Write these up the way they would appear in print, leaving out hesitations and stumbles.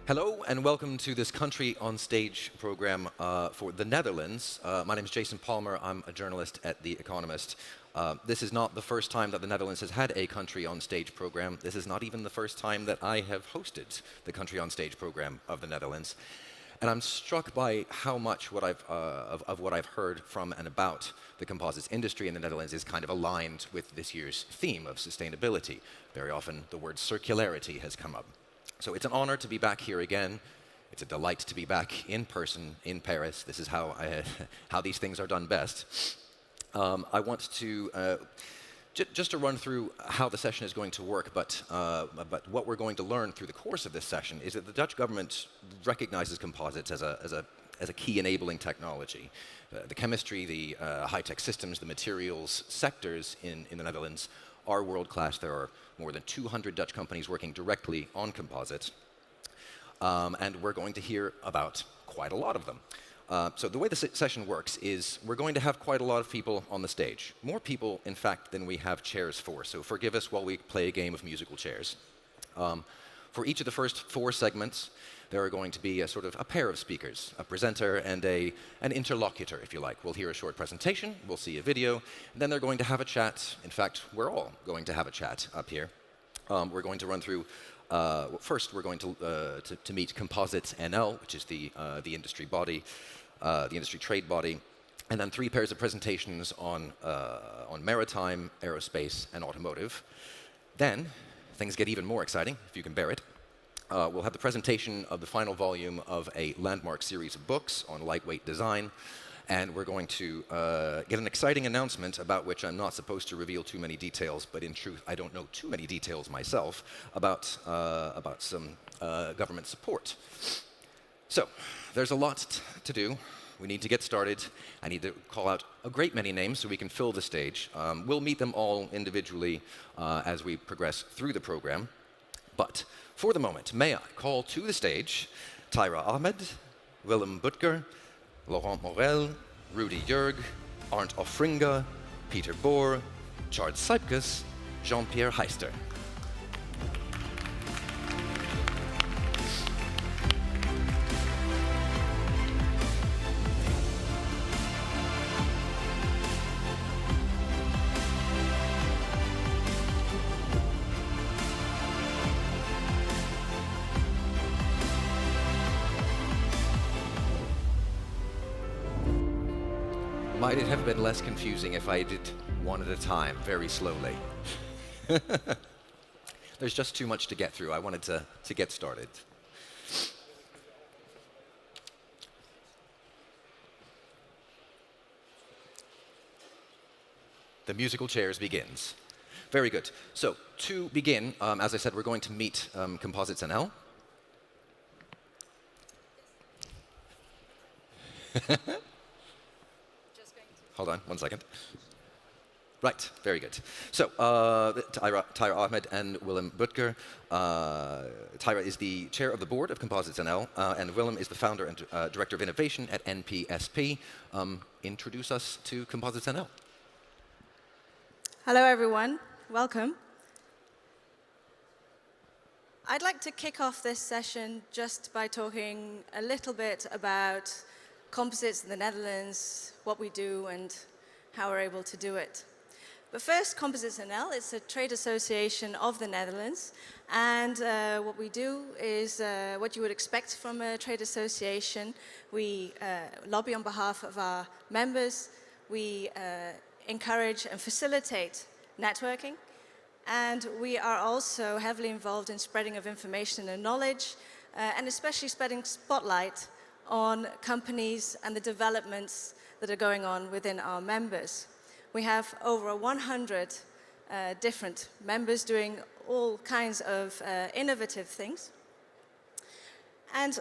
Hello and welcome to this Country on Stage program for the Netherlands. My name is Jason Palmer. I'm a journalist at The Economist. This is not the first time that the Netherlands has had a Country on Stage program. This is not even the first time that I have hosted the Country on Stage program of the Netherlands. And I'm struck by how much what I've heard from and about the composites industry in the Netherlands is kind of aligned with this year's theme of sustainability. Very often the word circularity has come up. So it's an honor to be back here again. It's a delight to be back in person in Paris. This is how these things are done best. I want to just to run through how the session is going to work, but what we're going to learn through the course of this session is that the Dutch government recognizes composites as a key enabling technology. The chemistry, the high-tech systems, the materials sectors in the Netherlands are world-class. There are more than 200 Dutch companies working directly on composites, and we're going to hear about quite a lot of them. So the way the session works is we're going to have quite a lot of people on the stage. More people, in fact, than we have chairs for, so forgive us while we play a game of musical chairs. For each of the first 4 segments, there are going to be a sort of a pair of speakers, a presenter and an interlocutor, if you like. We'll hear a short presentation, we'll see a video, and then they're going to have a chat. In fact, we're all going to have a chat up here. We're going to run through, first we're going to meet CompositesNL, which is the industry body, the industry trade body, and then 3 pairs of presentations on maritime, aerospace, and automotive. Then, things get even more exciting, if you can bear it. We'll have the presentation of the final volume of a landmark series of books on lightweight design, and we're going to get an exciting announcement about which I'm not supposed to reveal too many details, but in truth, I don't know too many details myself about some government support. So, there's a lot to do. We need to get started. I need to call out a great many names so we can fill the stage. We'll meet them all individually as we progress through the program. But for the moment, may I call to the stage Tyra Ahmed, Willem Butker, Laurent Morel, Rudy JURG, Arndt Offringa, Peter Bohr, Charles Seipkes, Jean-Pierre HEIJSTER. Might it have been less confusing if I did one at a time, very slowly? There's just too much to get through. I wanted to get started. The musical chairs begins. Very good. So to begin, as I said, we're going to meet CompositesNL. Hold on, 1 second. Right, very good. So, Tyra Ahmed and Willem Butker. Tyra is the chair of the board of CompositesNL, and Willem is the founder and director of innovation at NPSP. Introduce us to CompositesNL. Hello, everyone. Welcome. I'd like to kick off this session just by talking a little bit about composites in the Netherlands, what we do, and how we're able to do it. But first, CompositesNL, it's a trade association of the Netherlands, and what we do is what you would expect from a trade association. We lobby on behalf of our members, we encourage and facilitate networking, and we are also heavily involved in spreading of information and knowledge, and especially spreading spotlight on companies and the developments that are going on within our members. We have over 100 different members doing all kinds of innovative things. And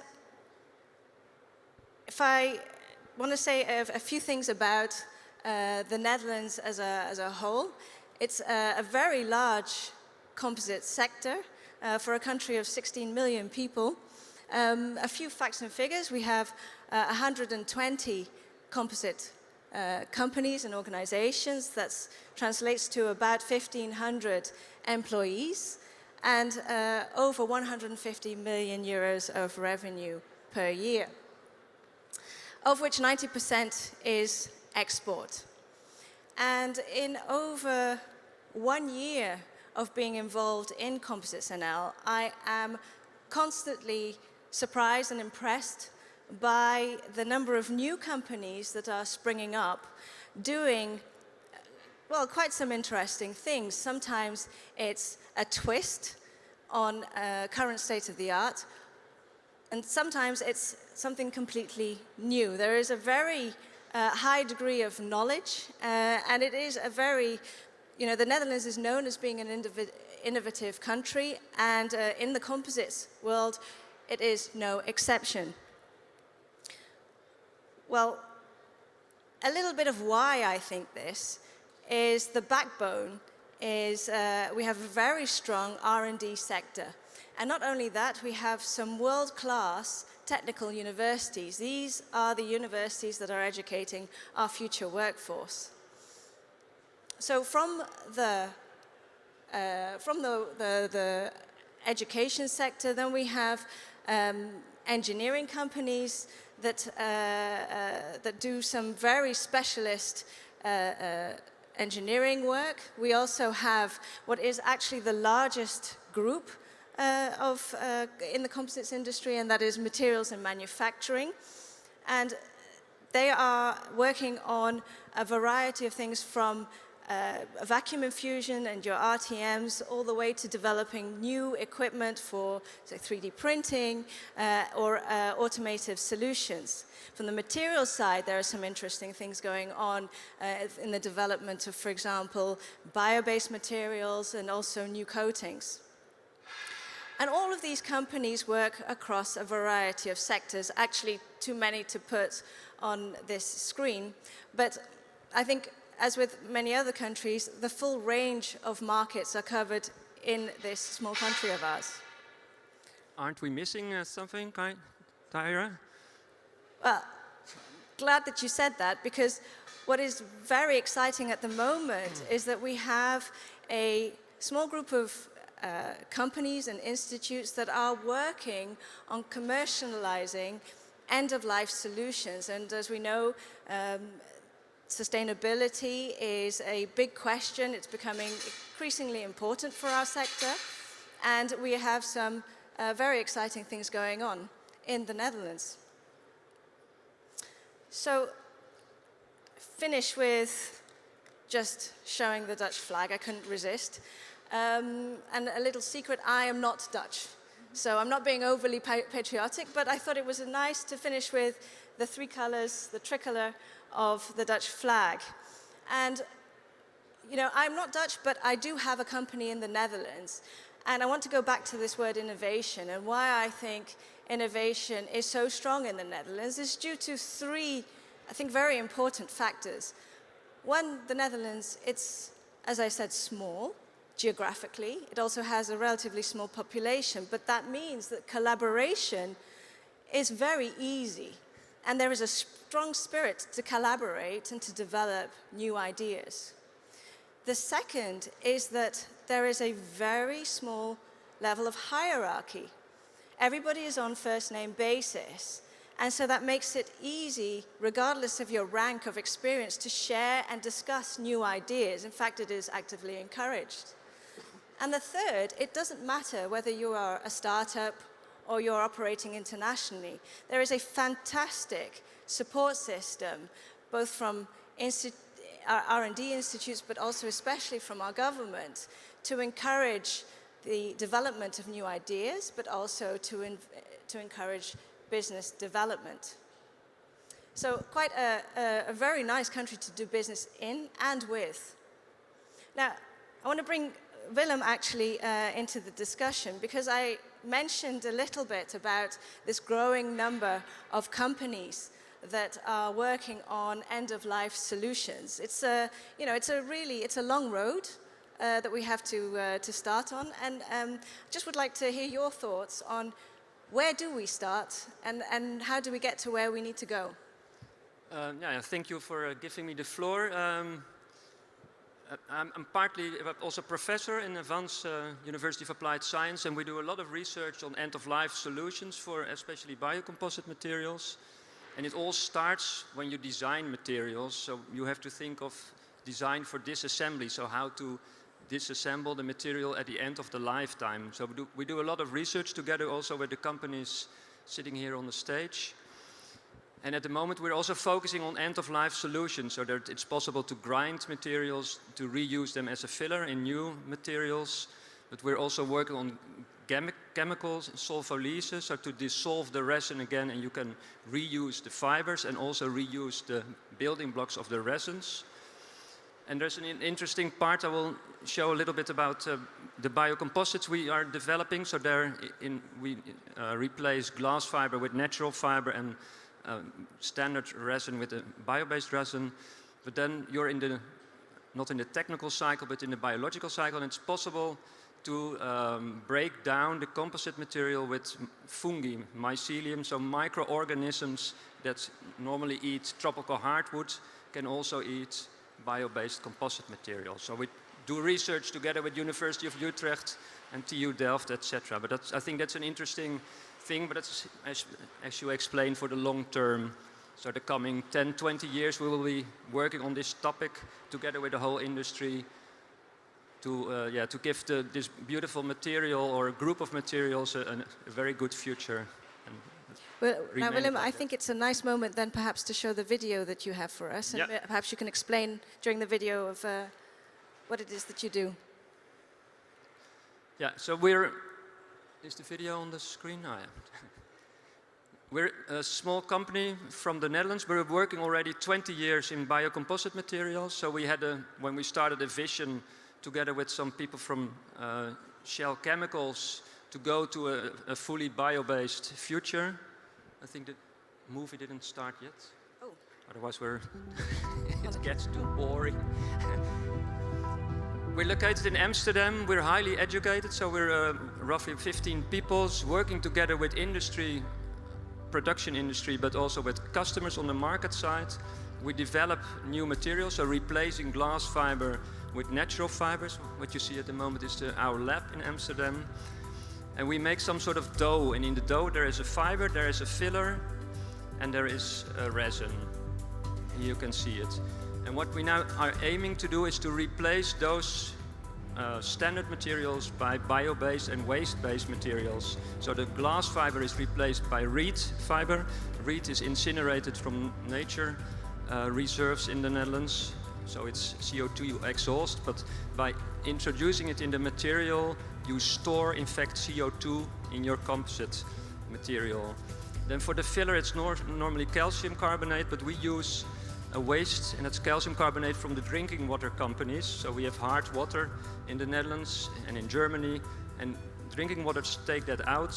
if I want to say a few things about the Netherlands as a whole, it's a very large composite sector for a country of 16 million people. A few facts and figures. We have 120 composite companies and organizations. That translates to about 1,500 employees. and over 150 million euros of revenue per year, of which 90% is export. And in over 1 year of being involved in CompositesNL, I am constantly surprised and impressed by the number of new companies that are springing up doing, well, quite some interesting things. Sometimes it's a twist on current state of the art, and sometimes it's something completely new. There is a very high degree of knowledge, and it is a very, the Netherlands is known as being an innovative country, and in the composites world, it is no exception. Well, a little bit of why I think this is the backbone is we have a very strong R&D sector. And not only that, we have some world-class technical universities. These are the universities that are educating our future workforce. So from the education sector, then we have engineering companies that do some very specialist engineering work. We also have what is actually the largest group in the composites industry, and that is materials and manufacturing. And they are working on a variety of things from vacuum infusion and your RTMs all the way to developing new equipment for, say, 3D printing or automotive solutions. From the materials side, there are some interesting things going on in the development of, for example, bio-based materials and also new coatings. And all of these companies work across a variety of sectors, actually too many to put on this screen. But I think, as with many other countries, the full range of markets are covered in this small country of ours. Aren't we missing something, Tyra? Well, glad that you said that, because what is very exciting at the moment is that we have a small group of companies and institutes that are working on commercializing end-of-life solutions. And as we know, sustainability is a big question. It's becoming increasingly important for our sector. And we have some very exciting things going on in the Netherlands. So, finish with just showing the Dutch flag. I couldn't resist. And a little secret, I am not Dutch. So I'm not being overly patriotic, but I thought it was nice to finish with the three colors, the tricolor of the Dutch flag. And, I'm not Dutch, but I do have a company in the Netherlands. And I want to go back to this word innovation, and why I think innovation is so strong in the Netherlands is due to three, I think, very important factors. One, the Netherlands, it's, as I said, small geographically. It also has a relatively small population, but that means that collaboration is very easy. And there is a strong spirit to collaborate and to develop new ideas. The second is that there is a very small level of hierarchy. Everybody is on first-name basis. And so that makes it easy, regardless of your rank of experience, to share and discuss new ideas. In fact, it is actively encouraged. And the third, it doesn't matter whether you are a startup or you're operating internationally. There is a fantastic support system, both from our R&D institutes, but also especially from our government, to encourage the development of new ideas, but also to encourage business development. So quite a very nice country to do business in and with. Now, I want to bring Willem actually into the discussion, because I mentioned a little bit about this growing number of companies that are working on end-of-life solutions. It's a long road that we have to start on, and just would like to hear your thoughts on where do we start and how do we get to where we need to go? Thank you for giving me the floor. I'm partly also professor in Advanced University of Applied Science, and we do a lot of research on end-of-life solutions for especially biocomposite materials. And it all starts when you design materials, so you have to think of design for disassembly, so how to disassemble the material at the end of the lifetime. So we do a lot of research together also with the companies sitting here on the stage. And at the moment we're also focusing on end-of-life solutions, so that it's possible to grind materials, to reuse them as a filler in new materials. But we're also working on chemicals, sulfolysis, so to dissolve the resin again, and you can reuse the fibers and also reuse the building blocks of the resins. And there's an interesting part I will show a little bit about the biocomposites we are developing. So we replace glass fiber with natural fiber and standard resin with a bio-based resin. But then you're not in the technical cycle, but in the biological cycle, and it's possible to break down the composite material with fungi, mycelium, so microorganisms that normally eat tropical hardwood can also eat bio-based composite material. So we do research together with University of Utrecht and TU Delft, etc. But I think that's an interesting thing, but that's, as you explained, for the long term. So the coming 10, 20 years we will be working on this topic together with the whole industry to give this beautiful material or a group of materials a very good future. Well, now, Willem, I think it's a nice moment then perhaps to show the video that you have for us, and perhaps you can explain during the video of what it is that you do. Yeah, so is the video on the screen? Oh, yeah. We're a small company from the Netherlands. We're working already 20 years in biocomposite materials. So we had when we started a vision together with some people from Shell Chemicals to go to a fully bio-based future. I think the movie didn't start yet. Oh. Otherwise it gets too boring. We're located in Amsterdam. We're highly educated, so we're roughly 15 people working together with industry, production industry, but also with customers on the market side. We develop new materials, so replacing glass fiber with natural fibers. What you see at the moment is our lab in Amsterdam. And we make some sort of dough, and in the dough there is a fiber, there is a filler, and there is a resin. Here you can see it. And what we now are aiming to do is to replace those standard materials by bio-based and waste-based materials. So the glass fiber is replaced by reed fiber. Reed is incinerated from nature reserves in the Netherlands, so it's CO2 exhaust, but by introducing it in the material, you store, in fact, CO2 in your composite material. Then for the filler, it's normally calcium carbonate, but we use a waste, and it's calcium carbonate from the drinking water companies. So we have hard water in the Netherlands and in Germany, and drinking waters take that out,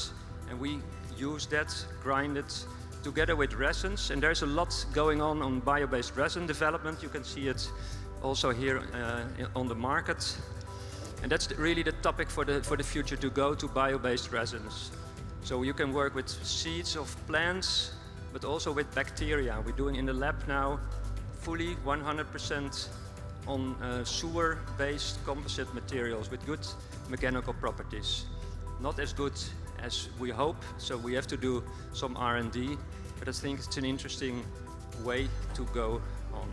and we use that, grind it together with resins. And there's a lot going on bio-based resin development. You can see it also here on the market. And that's really the topic for the future, to go to bio-based resins. So you can work with seeds of plants, but also with bacteria. We're doing in the lab now fully 100% on sewer-based composite materials with good mechanical properties. Not as good as we hope, so we have to do some R&D, but I think it's an interesting way to go on.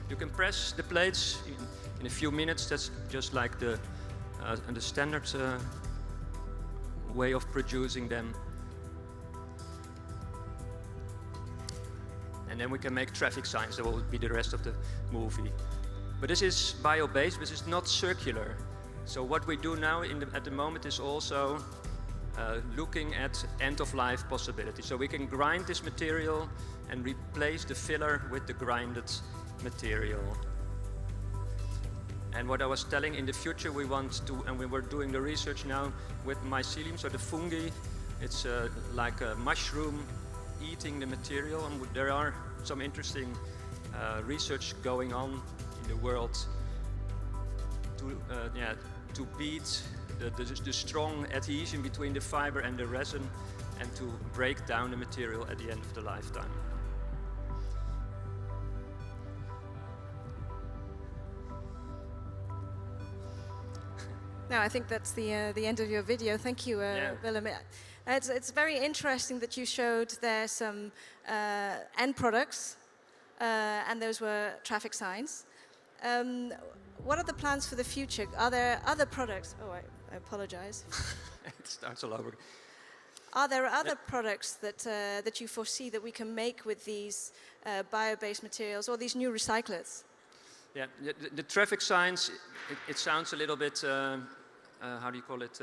You can press the plates in a few minutes. That's just like the standard way of producing them. And then we can make traffic signs. That will be the rest of the movie. But this is bio-based, but it's not circular. So what we do now at the moment is also looking at end-of-life possibilities. So we can grind this material and replace the filler with the grinded material. And what I was telling, in the future we want to, and we were doing the research now with mycelium, so the fungi, it's like a mushroom eating the material, and there are some interesting research going on in the world to beat the strong adhesion between the fiber and the resin, and to break down the material at the end of the lifetime. No, I think that's the end of your video. Thank you, Willem. It's very interesting that you showed there some end products, and those were traffic signs. What are the plans for the future? Are there other products? Oh, I apologize. It starts all over. Are there other products that you foresee that we can make with these bio-based materials or these new recyclers? Yeah, the traffic signs, it sounds a little bit, how do you call it,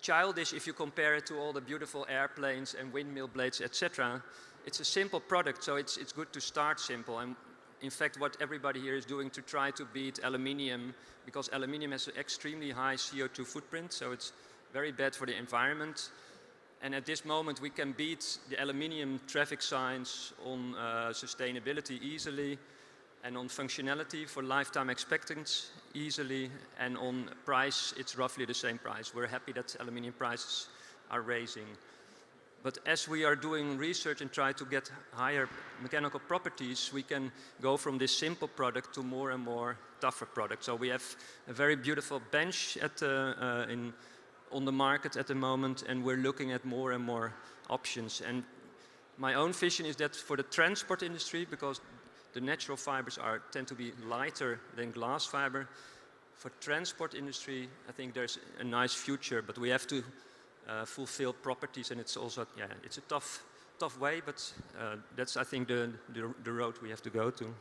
childish if you compare it to all the beautiful airplanes and windmill blades, etc. It's a simple product, so it's good to start simple. And in fact, what everybody here is doing to try to beat aluminium, because aluminium has an extremely high CO2 footprint, so it's very bad for the environment. And at this moment, we can beat the aluminium traffic signs on sustainability easily, and on functionality for lifetime expectancy easily, and on price, it's roughly the same price. We're happy that aluminium prices are raising. But as we are doing research and try to get higher mechanical properties, we can go from this simple product to more and more tougher products. So we have a very beautiful bench on the market at the moment, and we're looking at more and more options. And my own vision is that for the transport industry, because the natural fibers tend to be lighter than glass fiber. For transport industry, I think there's a nice future, but we have to fulfill properties, and it's also, it's a tough way, but that's, I think, the road we have to go to.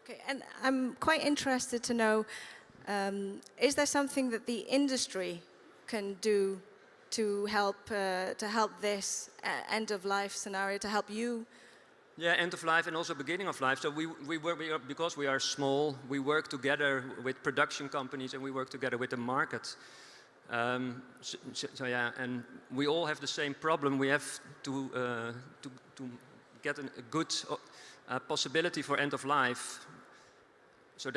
Okay, and I'm quite interested to know, is there something that the industry can do to help this end-of-life scenario, to help you? Yeah, end of life and also beginning of life. So because we are small, we work together with production companies and we work together with the market. And we all have the same problem. We have to get a good possibility for end of life. So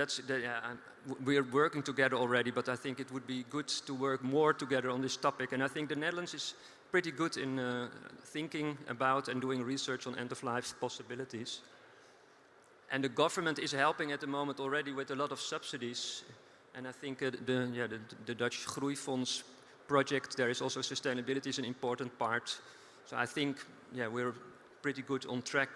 we are working together already, but I think it would be good to work more together on this topic. And I think the Netherlands is pretty good in thinking about and doing research on end-of-life possibilities. And the government is helping at the moment already with a lot of subsidies. And I think the Dutch Groeifonds project, there is also sustainability is an important part. So I think, we're pretty good on track.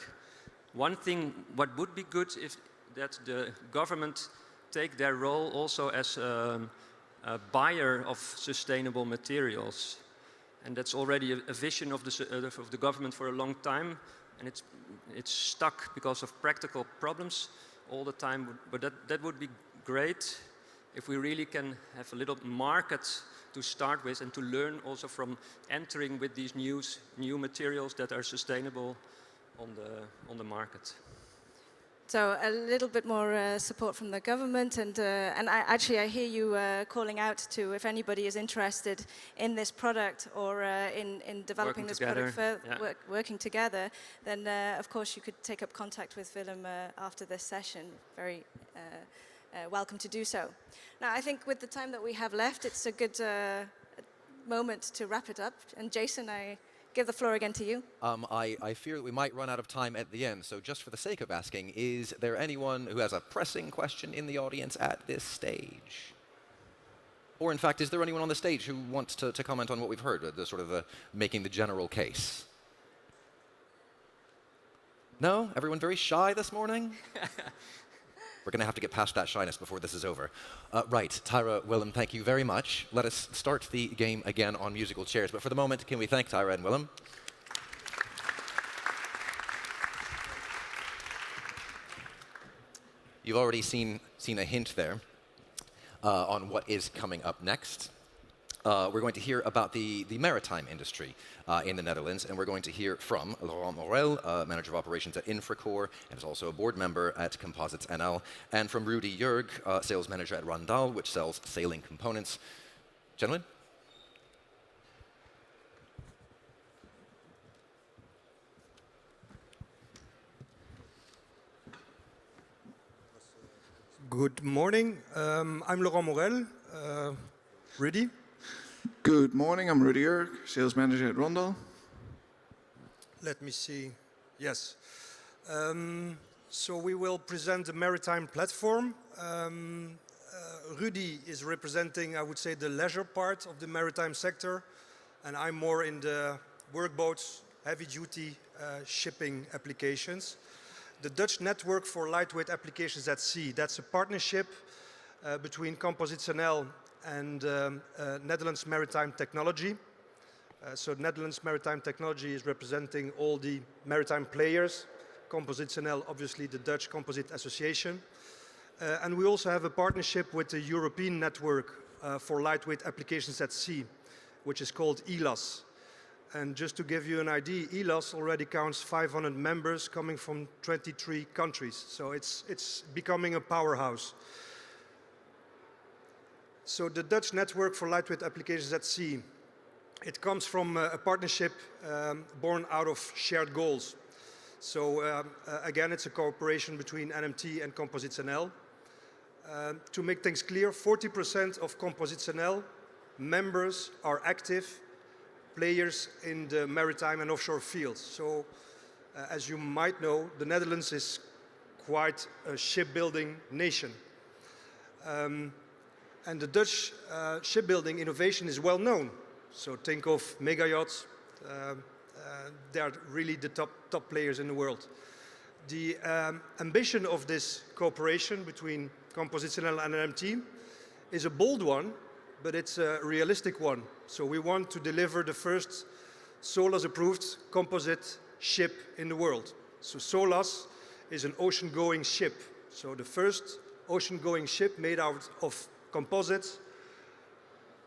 One thing, what would be good is that the government take their role also as a buyer of sustainable materials. And that's already a vision of the government for a long time, and it's stuck because of practical problems all the time. But that would be great if we really can have a little market to start with and to learn also from entering with these new materials that are sustainable on the market. So a little bit more support from the government, and I hear you calling out to if anybody is interested in this product or in developing this product further, working together, then of course you could take up contact with Willem after this session. Very welcome to do so. Now I think with the time that we have left, it's a good moment to wrap it up. And Jason, I give the floor again to you. I fear that we might run out of time at the end, so just for the sake of asking, is there anyone who has a pressing question in the audience at this stage? Or in fact, is there anyone on the stage who wants to comment on what we've heard, the sort of making the general case? No? Everyone very shy this morning? We're going to have to get past that shyness before this is over. Right, Tyra, Willem, thank you very much. Let us start the game again on musical chairs. But for the moment, can we thank Tyra and Willem? You've already seen a hint there on what is coming up next. We're going to hear about the maritime industry in the Netherlands, and we're going to hear from Laurent Morel, Manager of Operations at Infracore, and is also a board member at CompositesNL, and from Rudy JURG, Sales Manager at Rondal, which sells sailing components. Gentlemen? Good morning. I'm Laurent Morel. Rudy? Good morning, I'm Rudy JURG, Sales Manager at Rondal. Let me see. Yes. So we will present the maritime platform. Rudy is representing, I would say, the leisure part of the maritime sector, and I'm more in the workboats, heavy-duty shipping applications. The Dutch Network for Lightweight Applications at Sea, that's a partnership between CompositesNL and Netherlands Maritime Technology. So Netherlands Maritime Technology is representing all the maritime players. CompositesNL, obviously the Dutch Composite Association. And we also have a partnership with the European Network for Lightweight Applications at Sea, which is called ELAS. And just to give you an idea, ELAS already counts 500 members coming from 23 countries. So it's becoming a powerhouse. So the Dutch Network for Lightweight Applications at Sea, it comes from a partnership born out of shared goals. So again, it's a cooperation between NMT and CompositesNL. To make things clear, 40% of CompositesNL members are active players in the maritime and offshore fields. So as you might know, the Netherlands is quite a shipbuilding nation. And the Dutch shipbuilding innovation is well known. So think of mega yachts. They are really the top players in the world. The ambition of this cooperation between CompositesNL and NMT is a bold one, but it's a realistic one. So we want to deliver the first SOLAS-approved composite ship in the world. So SOLAS is an ocean-going ship. So the first ocean-going ship made out of composites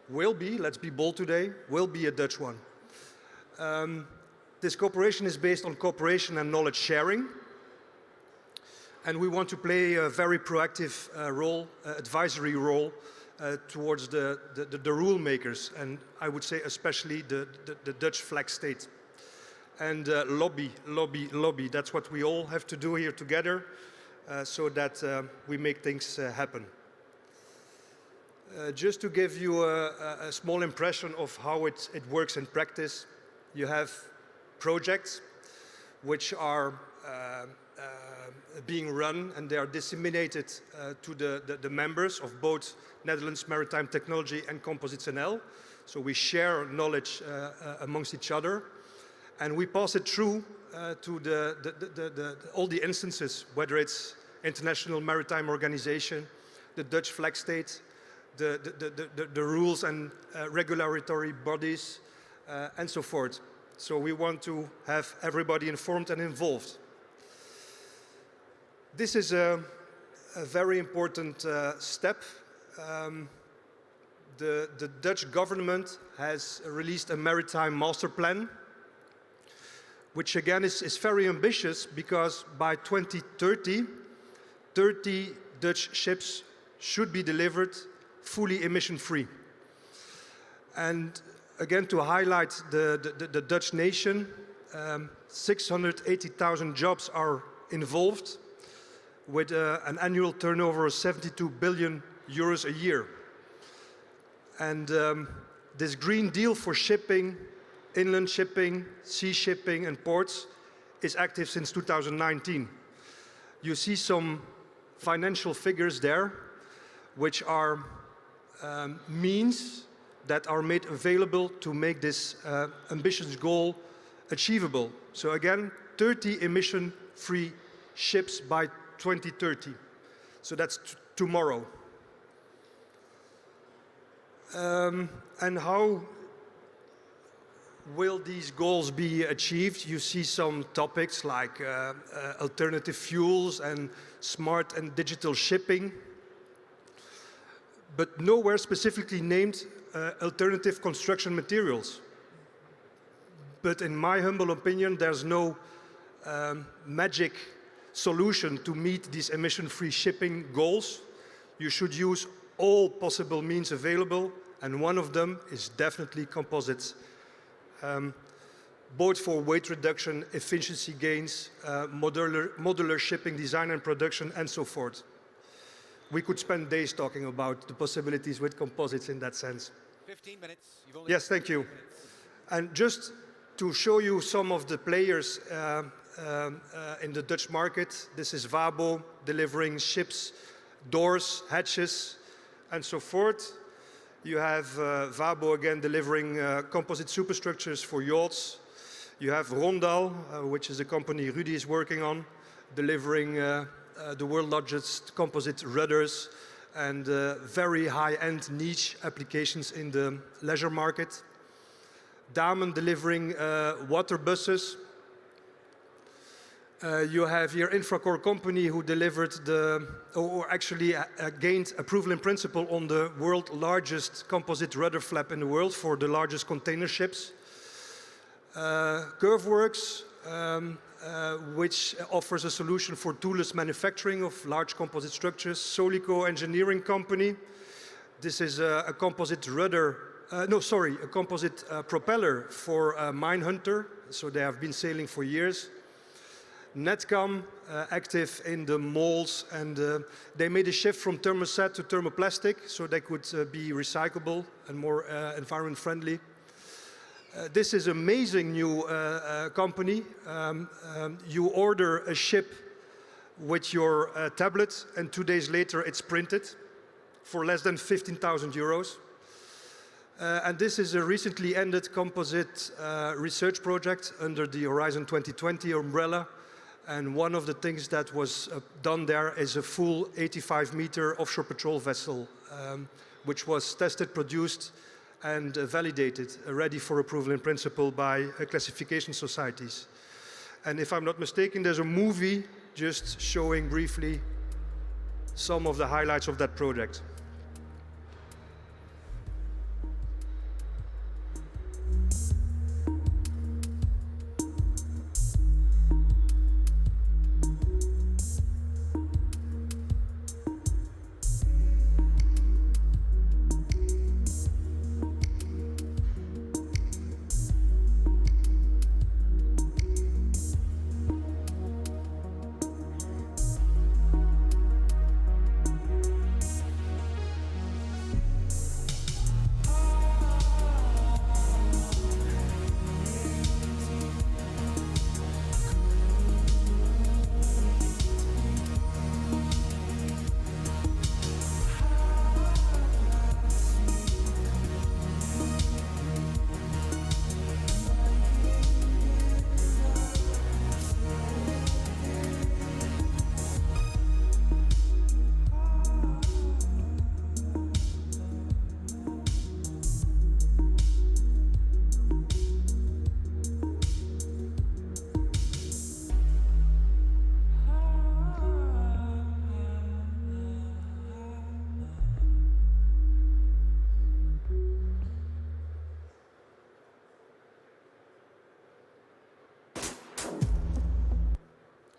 will be, let's be bold today, will be a Dutch one. This cooperation is based on cooperation and knowledge sharing. And we want to play a very proactive role, advisory role, towards the rule makers, and I would say especially the Dutch flag state. And lobby. That's what we all have to do here together so that we make things happen. Just to give you a small impression of how it works in practice, you have projects which are being run, and they are disseminated to the members of both Netherlands Maritime Technology and CompositesNL. So we share knowledge amongst each other, and we pass it through to all the instances, whether it's International Maritime Organization, the Dutch flag state, the rules and regulatory bodies, and so forth. So we want to have everybody informed and involved. This is a very important step. The Dutch government has released a maritime master plan, which again is very ambitious because by 2030, 30 Dutch ships should be delivered fully emission-free. And again, to highlight the Dutch nation, 680,000 jobs are involved, with an annual turnover of 72 billion euros a year. And this Green Deal for shipping, inland shipping, sea shipping and ports is active since 2019. You see some financial figures there, which are means that are made available to make this ambitious goal achievable. So again, 30 emission-free ships by 2030. So that's tomorrow. And how will these goals be achieved? You see some topics like alternative fuels and smart and digital shipping, but nowhere specifically named alternative construction materials. But in my humble opinion, there's no magic solution to meet these emission-free shipping goals. You should use all possible means available, and one of them is definitely composites. Both for weight reduction, efficiency gains, modular shipping design and production, and so forth. We could spend days talking about the possibilities with composites in that sense. 15 minutes. You've only Yes, thank you. And just to show you some of the players in the Dutch market, this is Wabo delivering ships, doors, hatches, and so forth. You have Wabo again delivering composite superstructures for yachts. You have Rondal, which is a company Rudy is working on, delivering the world's largest composite rudders and very high-end niche applications in the leisure market. Damen delivering water buses. You have here Infracore company who delivered or actually gained approval in principle on the world's largest composite rudder flap in the world for the largest container ships. Curveworks, which offers a solution for toolless manufacturing of large composite structures. Solico engineering company. This is a composite rudder, a composite propeller for HINTE, so they have been sailing for years. Netcam, active in the molds, and they made a shift from thermoset to thermoplastic so they could be recyclable and more environment friendly. This is an amazing new company. You order a ship with your tablet, and 2 days later it's printed for less than 15,000 euros. And this is a recently ended composite research project under the Horizon 2020 umbrella. And one of the things that was done there is a full 85-meter offshore patrol vessel, which was tested, produced, and validated, ready for approval in principle by classification societies. And if I'm not mistaken, there's a movie just showing briefly some of the highlights of that project.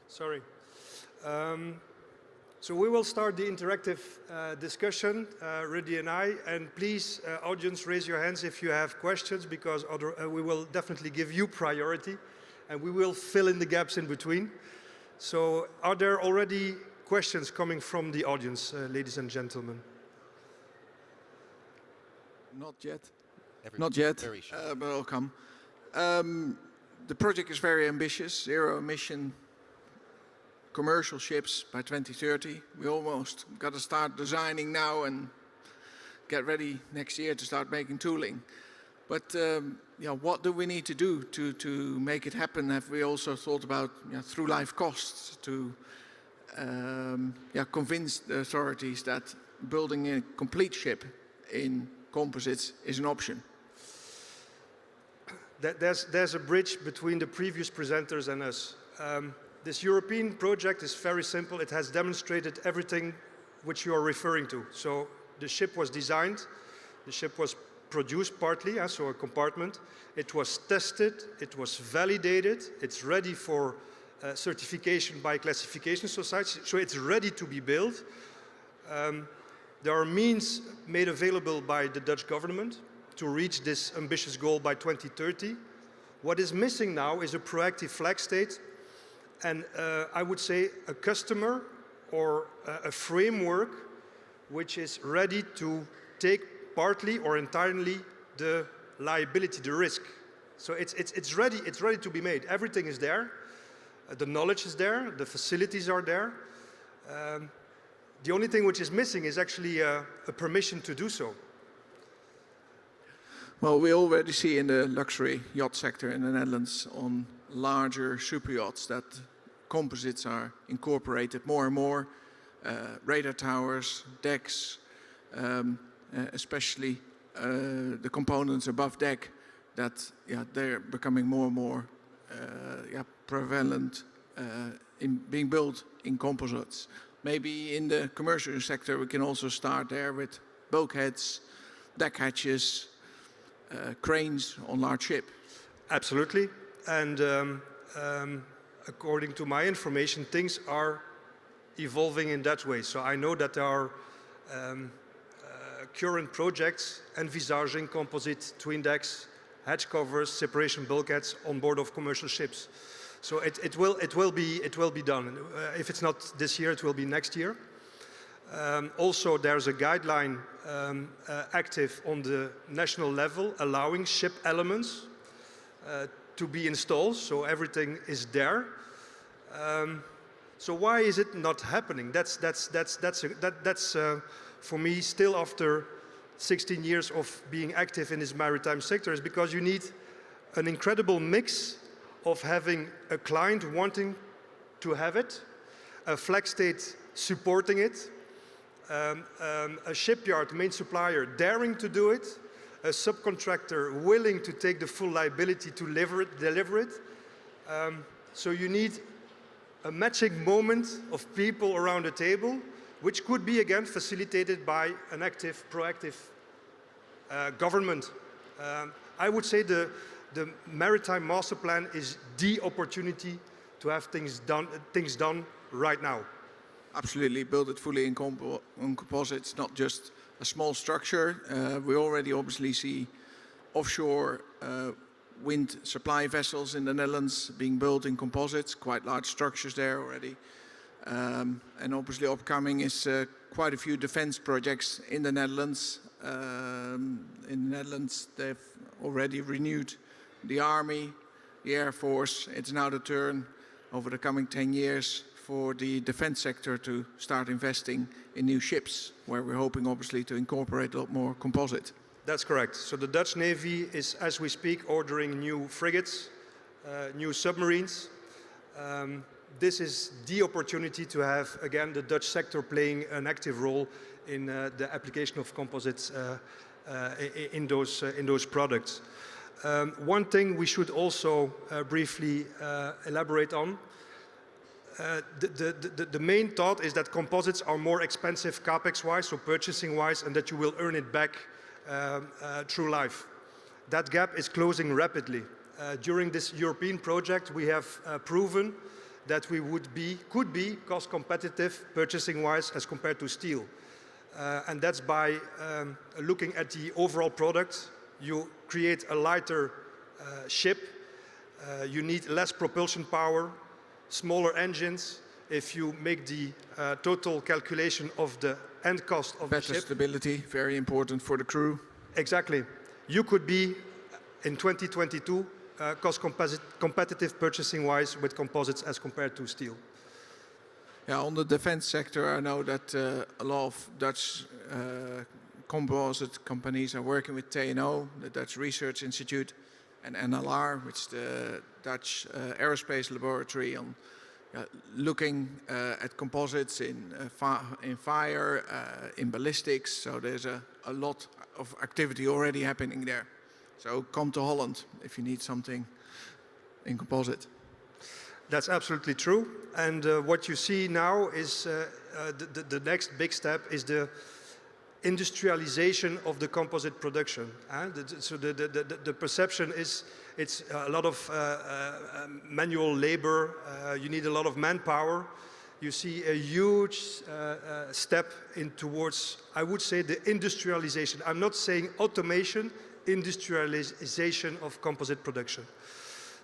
Sorry. So we will start the interactive discussion, Rudy and I, and please, audience, raise your hands if you have questions, because we will definitely give you priority, and we will fill in the gaps in between. So are there already questions coming from the audience, ladies and gentlemen? Not yet. Not yet, but it'll come. The project is very ambitious, zero emission commercial ships by 2030. We almost got to start designing now and get ready next year to start making tooling. But what do we need to do to make it happen? Have we also thought about through life costs to convince the authorities that building a complete ship in composites is an option? There's a bridge between the previous presenters and us. This European project is very simple. It has demonstrated everything which you are referring to. So the ship was designed, the ship was produced partly, so a compartment. It was tested, it was validated, it's ready for certification by classification societies, so it's ready to be built. There are means made available by the Dutch government to reach this ambitious goal by 2030. What is missing now is a proactive flag state and I would say a customer or a framework which is ready to take partly or entirely the liability, the risk. So it's ready to be made. Everything is there. The knowledge is there. The facilities are there. The only thing which is missing is actually a permission to do so. Well, we already see in the luxury yacht sector in the Netherlands on larger super yachts that composites are incorporated more and more. Radar towers, decks, especially the components above deck, that they're becoming more and more prevalent in being built in composites. Maybe in the commercial sector we can also start there with bulkheads, deck hatches, cranes on large ship. Absolutely, and according to my information, things are evolving in that way. So I know that there are current projects envisaging composite twin decks, hatch covers, separation bulkheads on board of commercial ships. So it will be done. If it's not this year, it will be next year. Also, there's a guideline active on the national level allowing ship elements to be installed, so everything is there. So why is it not happening? That's for me still after 16 years of being active in this maritime sector, is because you need an incredible mix of having a client wanting to have it, a flag state supporting it, a shipyard main supplier daring to do it, a subcontractor willing to take the full liability to deliver it. So you need a matching moment of people around the table, which could be again facilitated by an active, proactive government. I would say the Maritime Master Plan is the opportunity to have things done right now. Absolutely, build it fully in composites, not just a small structure. We already obviously see offshore wind supply vessels in the Netherlands being built in composites, quite large structures there already. And obviously upcoming is quite a few defense projects in the Netherlands. They've already renewed the Army, the Air Force. It's now the turn over the coming 10 years for the defense sector to start investing in new ships, where we're hoping obviously to incorporate a lot more composite. That's correct. So the Dutch Navy is, as we speak, ordering new frigates, new submarines. This is the opportunity to have, again, the Dutch sector playing an active role in the application of composites in those products. One thing we should also briefly elaborate on. The main thought is that composites are more expensive capex-wise, so purchasing-wise, and that you will earn it back through life. That gap is closing rapidly. During this European project, we have proven that we could be cost competitive purchasing-wise as compared to steel. And that's by looking at the overall product. You create a lighter ship, you need less propulsion power, smaller engines. If you make the total calculation of the end cost of the ship. Better stability, very important for the crew. Exactly. You could be, in 2022, cost competitive purchasing-wise with composites as compared to steel. Yeah, on the defense sector, I know that a lot of Dutch composite companies are working with TNO, the Dutch Research Institute, and NLR, which is the Dutch Aerospace Laboratory, on looking at composites in fire, in ballistics. So there's a lot of activity already happening there. So come to Holland if you need something in composite. That's absolutely true. And what you see now is the next big step is the industrialization of the composite production. So the perception is it's a lot of manual labor. You need a lot of manpower. You see a huge step in towards, I would say, the industrialization. I'm not saying automation, industrialization of composite production.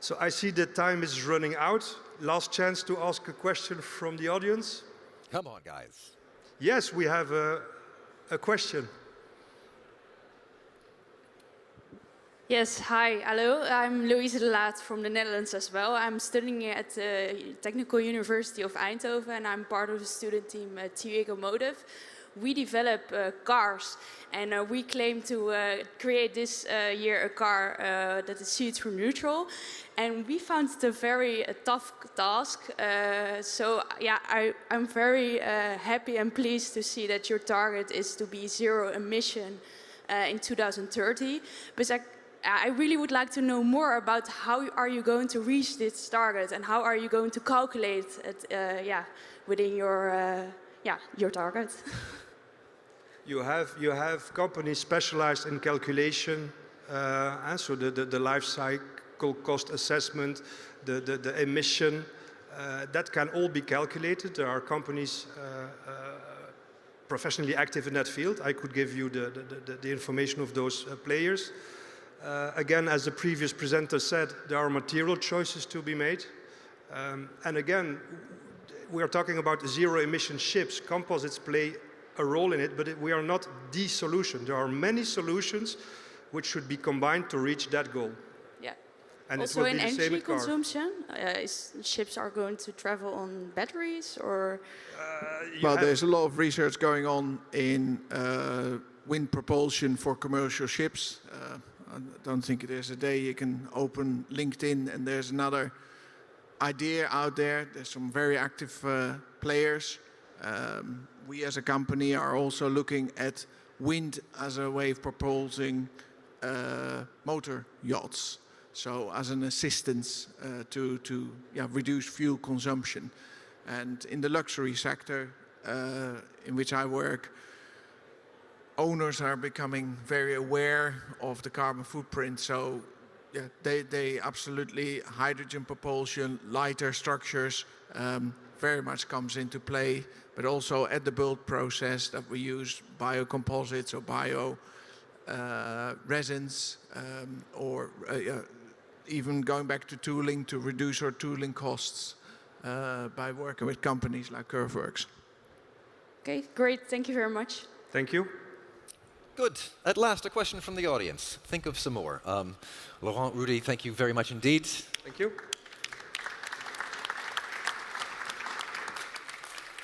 So I see the time is running out. Last chance to ask a question from the audience. Come on, guys. Yes, we have a question. Yes, hi, hello. I'm Louise de Laat from the Netherlands as well. I'm studying at the Technical University of Eindhoven and I'm part of the student team at TU Automotive. We develop cars and we claim to create this year a car that is CO2 neutral. And we found it a very tough task. So yeah, I'm very happy and pleased to see that your target is to be zero emission in 2030. But I really would like to know more about how are you going to reach this target and how are you going to calculate it within your target. You have companies specialized in calculation, so the life cycle cost assessment, the emission, that can all be calculated. There are companies professionally active in that field. I could give you the information of those players. Again, as the previous presenter said, there are material choices to be made. And again, we are talking about zero emission ships. Composites play a role in it, but we are not the solution. There are many solutions which should be combined to reach that goal. Yeah. And also it will in be the same energy with cars. consumption, ships are going to travel on batteries or? Well, there's a lot of research going on in wind propulsion for commercial ships. I don't think there's a day you can open LinkedIn and there's another idea out there. There's some very active players. We as a company are also looking at wind as a way of propulsing motor yachts. So as an assistance to reduce fuel consumption. And in the luxury sector in which I work, owners are becoming very aware of the carbon footprint. So yeah, they absolutely, hydrogen propulsion, lighter structures very much comes into play. But also at the build process that we use biocomposites or bio resins or even going back to tooling to reduce our tooling costs by working with companies like Curveworks. Okay, great. Thank you very much. Thank you. Good. At last, a question from the audience. Think of some more. Laurent, Rudy, thank you very much indeed. Thank you.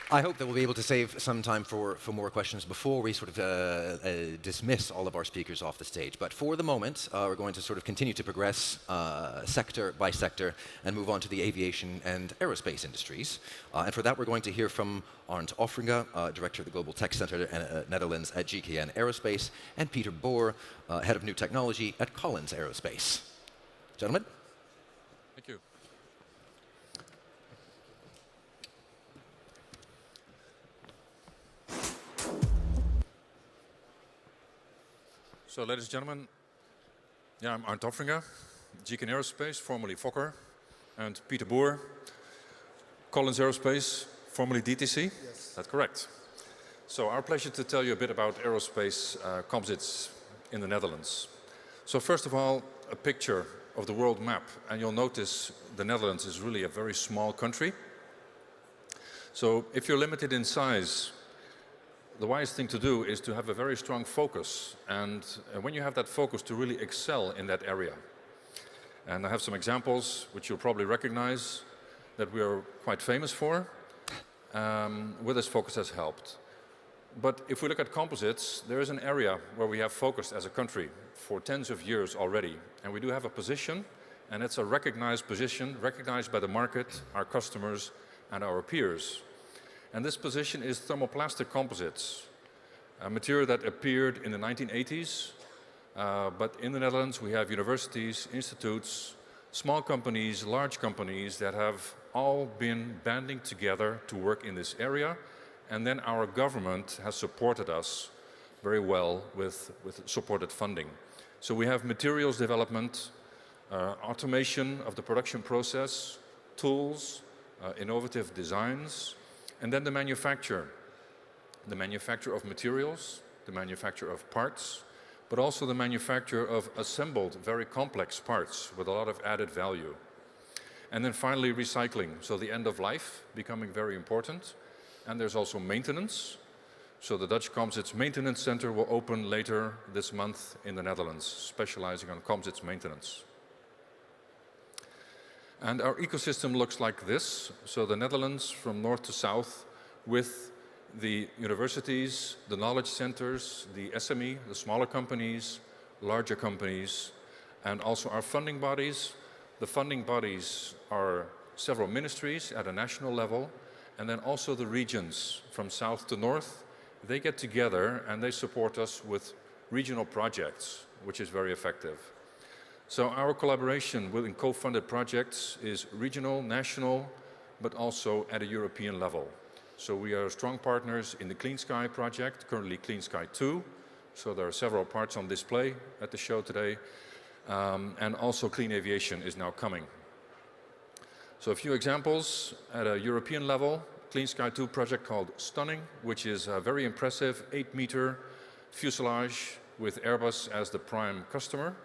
I hope that we'll be able to save some time for more questions before we sort of dismiss all of our speakers off the stage. But for the moment, we're going to sort of continue to progress sector by sector and move on to the aviation and aerospace industries. And for that, we're going to hear from Arndt Offringa, Director of the Global Tech Center Netherlands at GKN Aerospace, and Peter Boer, Head of New Technology at Collins Aerospace. Gentlemen. Thank you. So, ladies and gentlemen, I'm Arndt Offringa, GKN Aerospace, formerly Fokker, and Peter Boer, Collins Aerospace, formerly DTC. Yes. That's correct. So, our pleasure to tell you a bit about aerospace composites in the Netherlands. So, first of all, a picture of the world map, and you'll notice the Netherlands is really a very small country. So, if you're limited in size, the wise thing to do is to have a very strong focus, and when you have that focus, to really excel in that area. And I have some examples which you'll probably recognize that we are quite famous for, where this focus has helped. But if we look at composites, there is an area where we have focused as a country for tens of years already, and we do have a position, and it's a recognized position, recognized by the market, our customers, and our peers. And this position is thermoplastic composites, a material that appeared in the 1980s. But in the Netherlands, we have universities, institutes, small companies, large companies that have all been banding together to work in this area. And then our government has supported us very well with supported funding. So we have materials development, automation of the production process, tools, innovative designs, and then the manufacture of materials, the manufacture of parts, but also the manufacture of assembled, very complex parts with a lot of added value. And then finally recycling, so the end of life becoming very important. And there's also maintenance, So the Dutch Composites Maintenance Center will open later this month in the Netherlands, specializing on composites maintenance. And our ecosystem looks like this. So the Netherlands from north to south with the universities, the knowledge centers, the SME, the smaller companies, larger companies, and also our funding bodies. The funding bodies are several ministries at a national level, and then also the regions from south to north. They get together and they support us with regional projects, which is very effective. So our collaboration within co-funded projects is regional, national, but also at a European level. So we are strong partners in the Clean Sky project, currently Clean Sky 2. So there are several parts on display at the show today. And also Clean Aviation is now coming. So a few examples at a European level, Clean Sky 2 project called Stunning, which is a very impressive 8-meter fuselage with Airbus as the prime customer.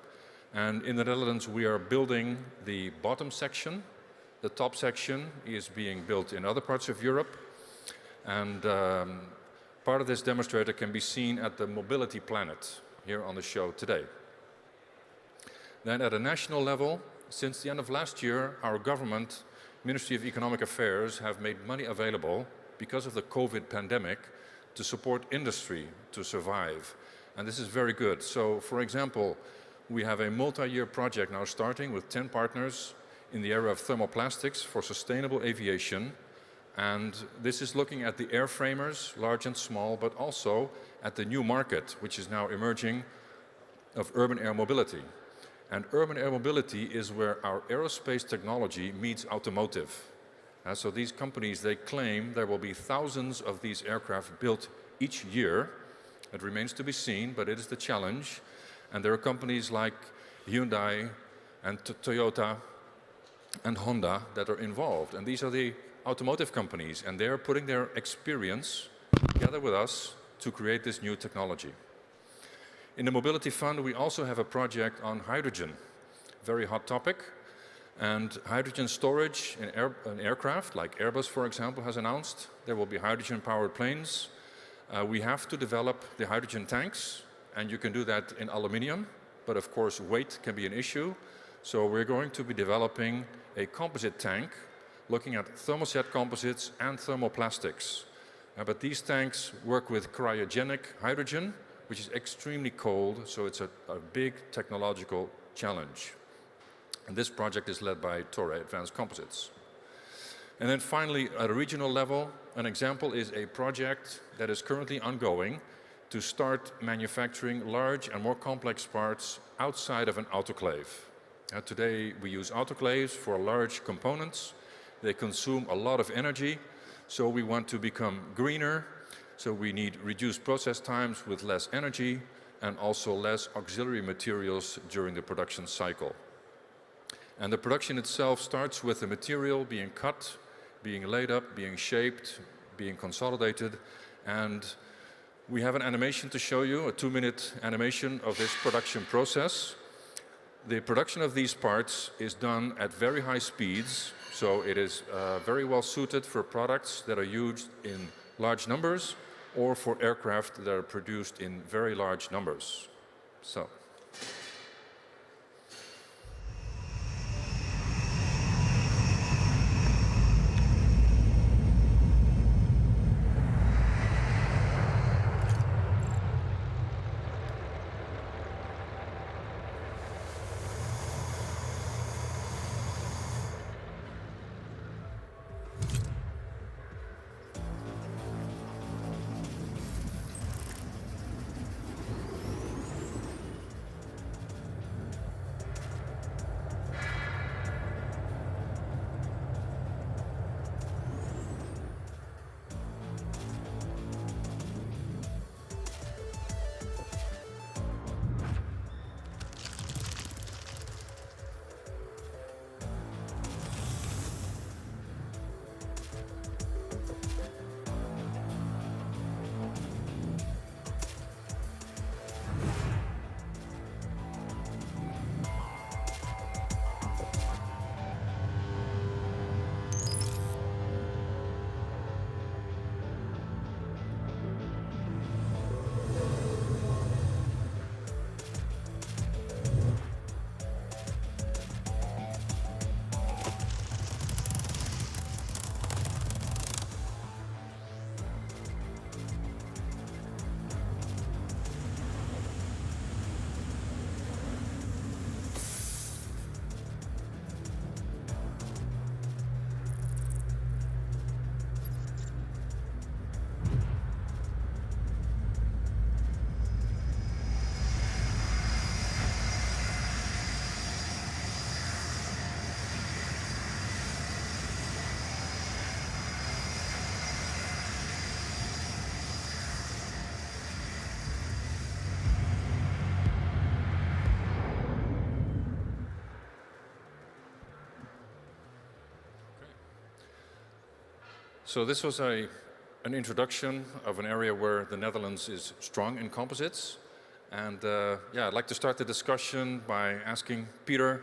And in the Netherlands, we are building the bottom section. The top section is being built in other parts of Europe. And part of this demonstrator can be seen at the Mobility Planet here on the show today. Then at a national level, since the end of last year, our government, Ministry of Economic Affairs, have made money available because of the COVID pandemic to support industry to survive. And this is very good. So, for example, we have a multi-year project now starting with 10 partners in the area of thermoplastics for sustainable aviation. And this is looking at the airframers, large and small, but also at the new market, which is now emerging, of urban air mobility. And urban air mobility is where our aerospace technology meets automotive. So these companies, they claim there will be thousands of these aircraft built each year. It remains to be seen, but it is the challenge. And there are companies like Hyundai and Toyota and Honda that are involved. And these are the automotive companies, and they are putting their experience together with us to create this new technology. In the Mobility Fund, we also have a project on hydrogen, very hot topic. And hydrogen storage in an aircraft, like Airbus, for example, has announced. There will be hydrogen-powered planes. We have to develop the hydrogen tanks, and you can do that in aluminium, but of course weight can be an issue. So we're going to be developing a composite tank, looking at thermoset composites and thermoplastics. But these tanks work with cryogenic hydrogen, which is extremely cold, so it's a big technological challenge. And this project is led by Toray Advanced Composites. And then finally, at a regional level, an example is a project that is currently ongoing to start manufacturing large and more complex parts outside of an autoclave. Today we use autoclaves for large components. They consume a lot of energy, so we want to become greener. So we need reduced process times with less energy and also less auxiliary materials during the production cycle. And the production itself starts with the material being cut, being laid up, being shaped, being consolidated. And we have an animation to show you, a 2-minute animation of this production process. The production of these parts is done at very high speeds, so it is very well suited for products that are used in large numbers or for aircraft that are produced in very large numbers. So. So this was an introduction of an area where the Netherlands is strong in composites. And yeah, I'd like to start the discussion by asking Peter.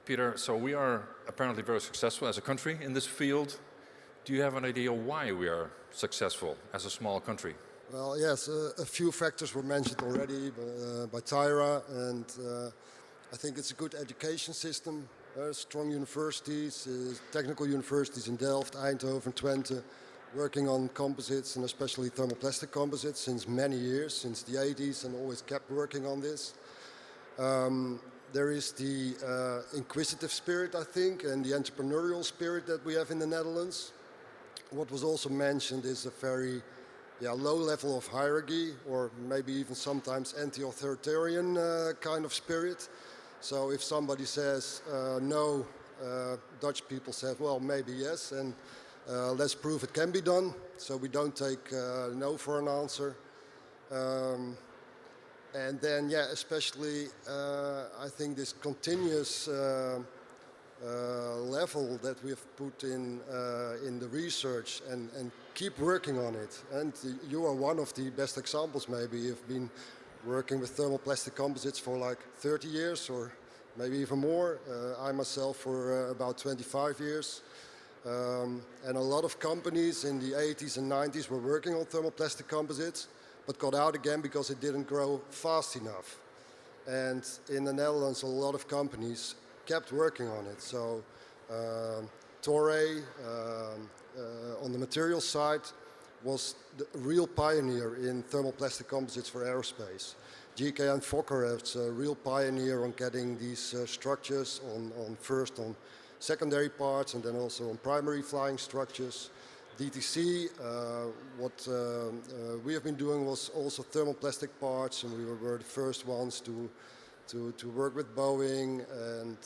Peter, so we are apparently very successful as a country in this field. Do you have an idea why we are successful as a small country? Well, yes, a few factors were mentioned already by Tyra, and I think it's a good education system. Strong universities, technical universities in Delft, Eindhoven, Twente, working on composites and especially thermoplastic composites since many years, since the 80s, and always kept working on this. There is the inquisitive spirit, I think, and the entrepreneurial spirit that we have in the Netherlands. What was also mentioned is a very low level of hierarchy, or maybe even sometimes anti-authoritarian kind of spirit. So if somebody says no, Dutch people say, well, maybe yes, and let's prove it can be done. So we don't take no for an answer. And then, yeah, especially I think this continuous level that we have put in the research and keep working on it. And you are one of the best examples, maybe. You've been working with thermoplastic composites for like 30 years or maybe even more. I myself for about 25 years. And a lot of companies in the 80s and 90s were working on thermoplastic composites, but got out again because it didn't grow fast enough. And in the Netherlands, a lot of companies kept working on it. So Toray, on the materials side, was the real pioneer in thermoplastic composites for aerospace. GK and Fokker is a real pioneer on getting these structures first on secondary parts and then also on primary flying structures. DTC, what we have been doing was also thermoplastic parts, and we were the first ones to work with Boeing and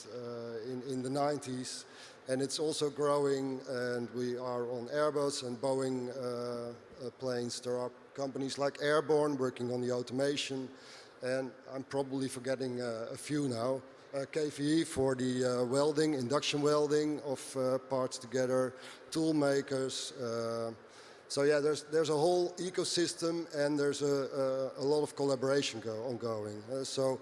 in the 90s. And it's also growing, and we are on Airbus and Boeing planes. There are companies like Airborne working on the automation, and I'm probably forgetting a few now. KVE for the welding, induction welding of parts together, tool makers. So yeah, there's a whole ecosystem, and there's a lot of collaboration ongoing. So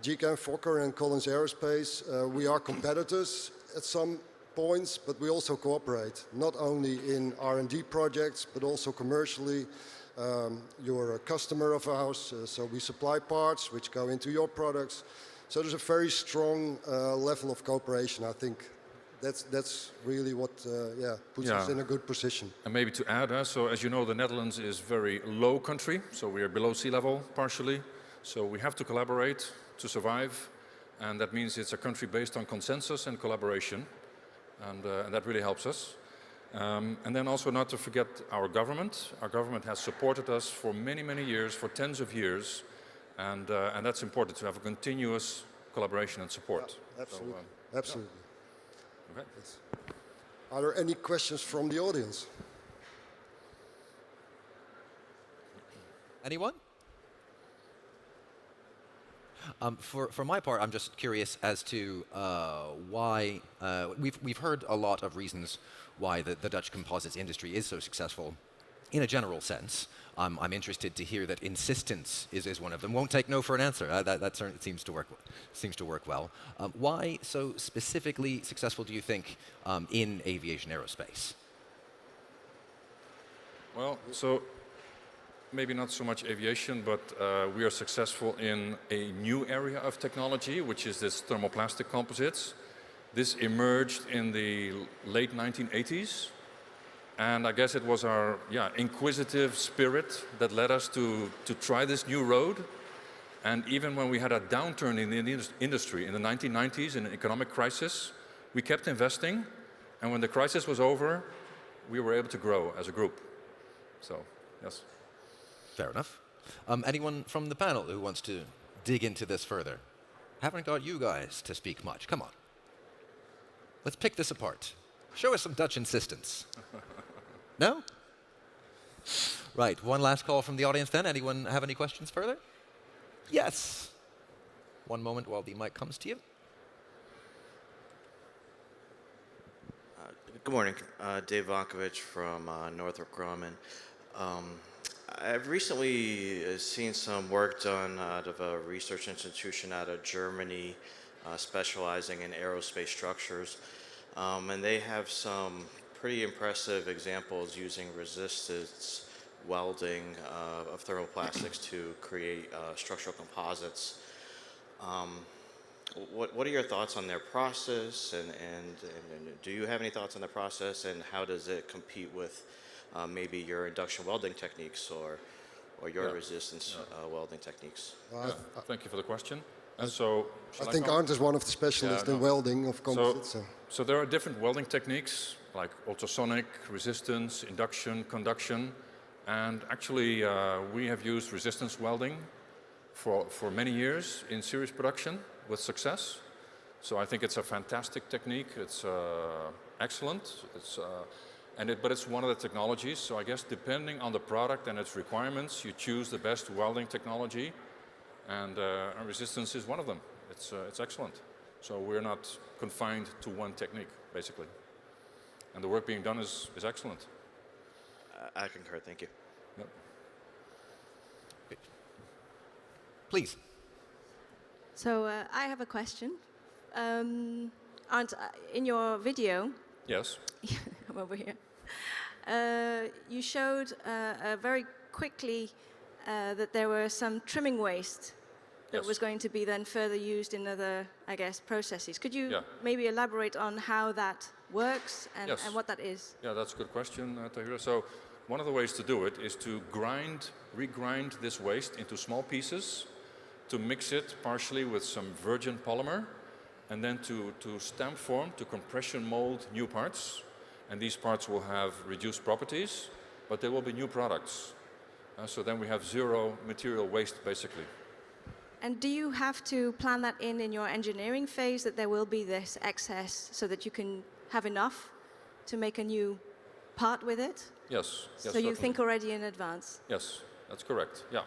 GK and Fokker and Collins Aerospace, we are competitors at some points, but we also cooperate, not only in R&D projects, but also commercially. You're a customer of ours, so we supply parts which go into your products. So there's a very strong level of cooperation. I think that's really what puts us in a good position. And maybe to add, so as you know, the Netherlands is a very low country, so we are below sea level partially. So we have to collaborate to survive, and that means it's a country based on consensus and collaboration, and that really helps us. And then also not to forget our government. Our government has supported us for many, many years, for tens of years, and that's important to have a continuous collaboration and support. Yeah, absolutely. So, absolutely. Yeah. Okay. Yes. Are there any questions from the audience? Anyone? For my part, I'm just curious as to why we've heard a lot of reasons why the Dutch composites industry is so successful in a general sense. I'm interested to hear that insistence is one of them. Won't take no for an answer. That certainly seems to work well. Why so specifically successful do you think in aviation aerospace? Well, so maybe not so much aviation, but we are successful in a new area of technology, which is this thermoplastic composites. This emerged in the late 1980s. And I guess it was our inquisitive spirit that led us to try this new road. And even when we had a downturn in the industry in the 1990s, in an economic crisis, we kept investing. And when the crisis was over, we were able to grow as a group. So, yes. Fair enough. Anyone from the panel who wants to dig into this further? Haven't got you guys to speak much. Come on. Let's pick this apart. Show us some Dutch insistence. No? Right, one last call from the audience then. Anyone have any questions further? Yes. One moment while the mic comes to you. Good morning. Dave Vankovich from Northrop Grumman. I've recently seen some work done out of a research institution out of Germany specializing in aerospace structures. And they have some pretty impressive examples using resistance welding of thermoplastics to create structural composites. What are your thoughts on their process, and do you have any thoughts on the process, and how does it compete with maybe your induction welding techniques or your resistance welding techniques? Thank you for the question. And so, I think Arndt is one of the specialists in welding of composites. So there are different welding techniques like ultrasonic, resistance, induction, conduction, and actually we have used resistance welding for many years in series production with success. So I think it's a fantastic technique. It's excellent. But it's one of the technologies. So I guess depending on the product and its requirements, you choose the best welding technology, and resistance is one of them. It's excellent. So we're not confined to one technique, basically. And the work being done is excellent. I concur. Thank you. Yep. Please. So I have a question. Arndt, in your video, Yes. come over here, you showed very quickly that there were some trimming waste that was going to be then further used in other, I guess, processes. Could you maybe elaborate on how that works and what that is? Yeah, that's a good question, Tahira. So one of the ways to do it is to regrind this waste into small pieces, to mix it partially with some virgin polymer, and then to stamp form, to compression mold new parts. And these parts will have reduced properties, but they will be new products. So then we have zero material waste, basically. And do you have to plan that in your engineering phase, that there will be this excess so that you can have enough to make a new part with it? Yes. So you think already in advance? Yes, that's correct. Yeah.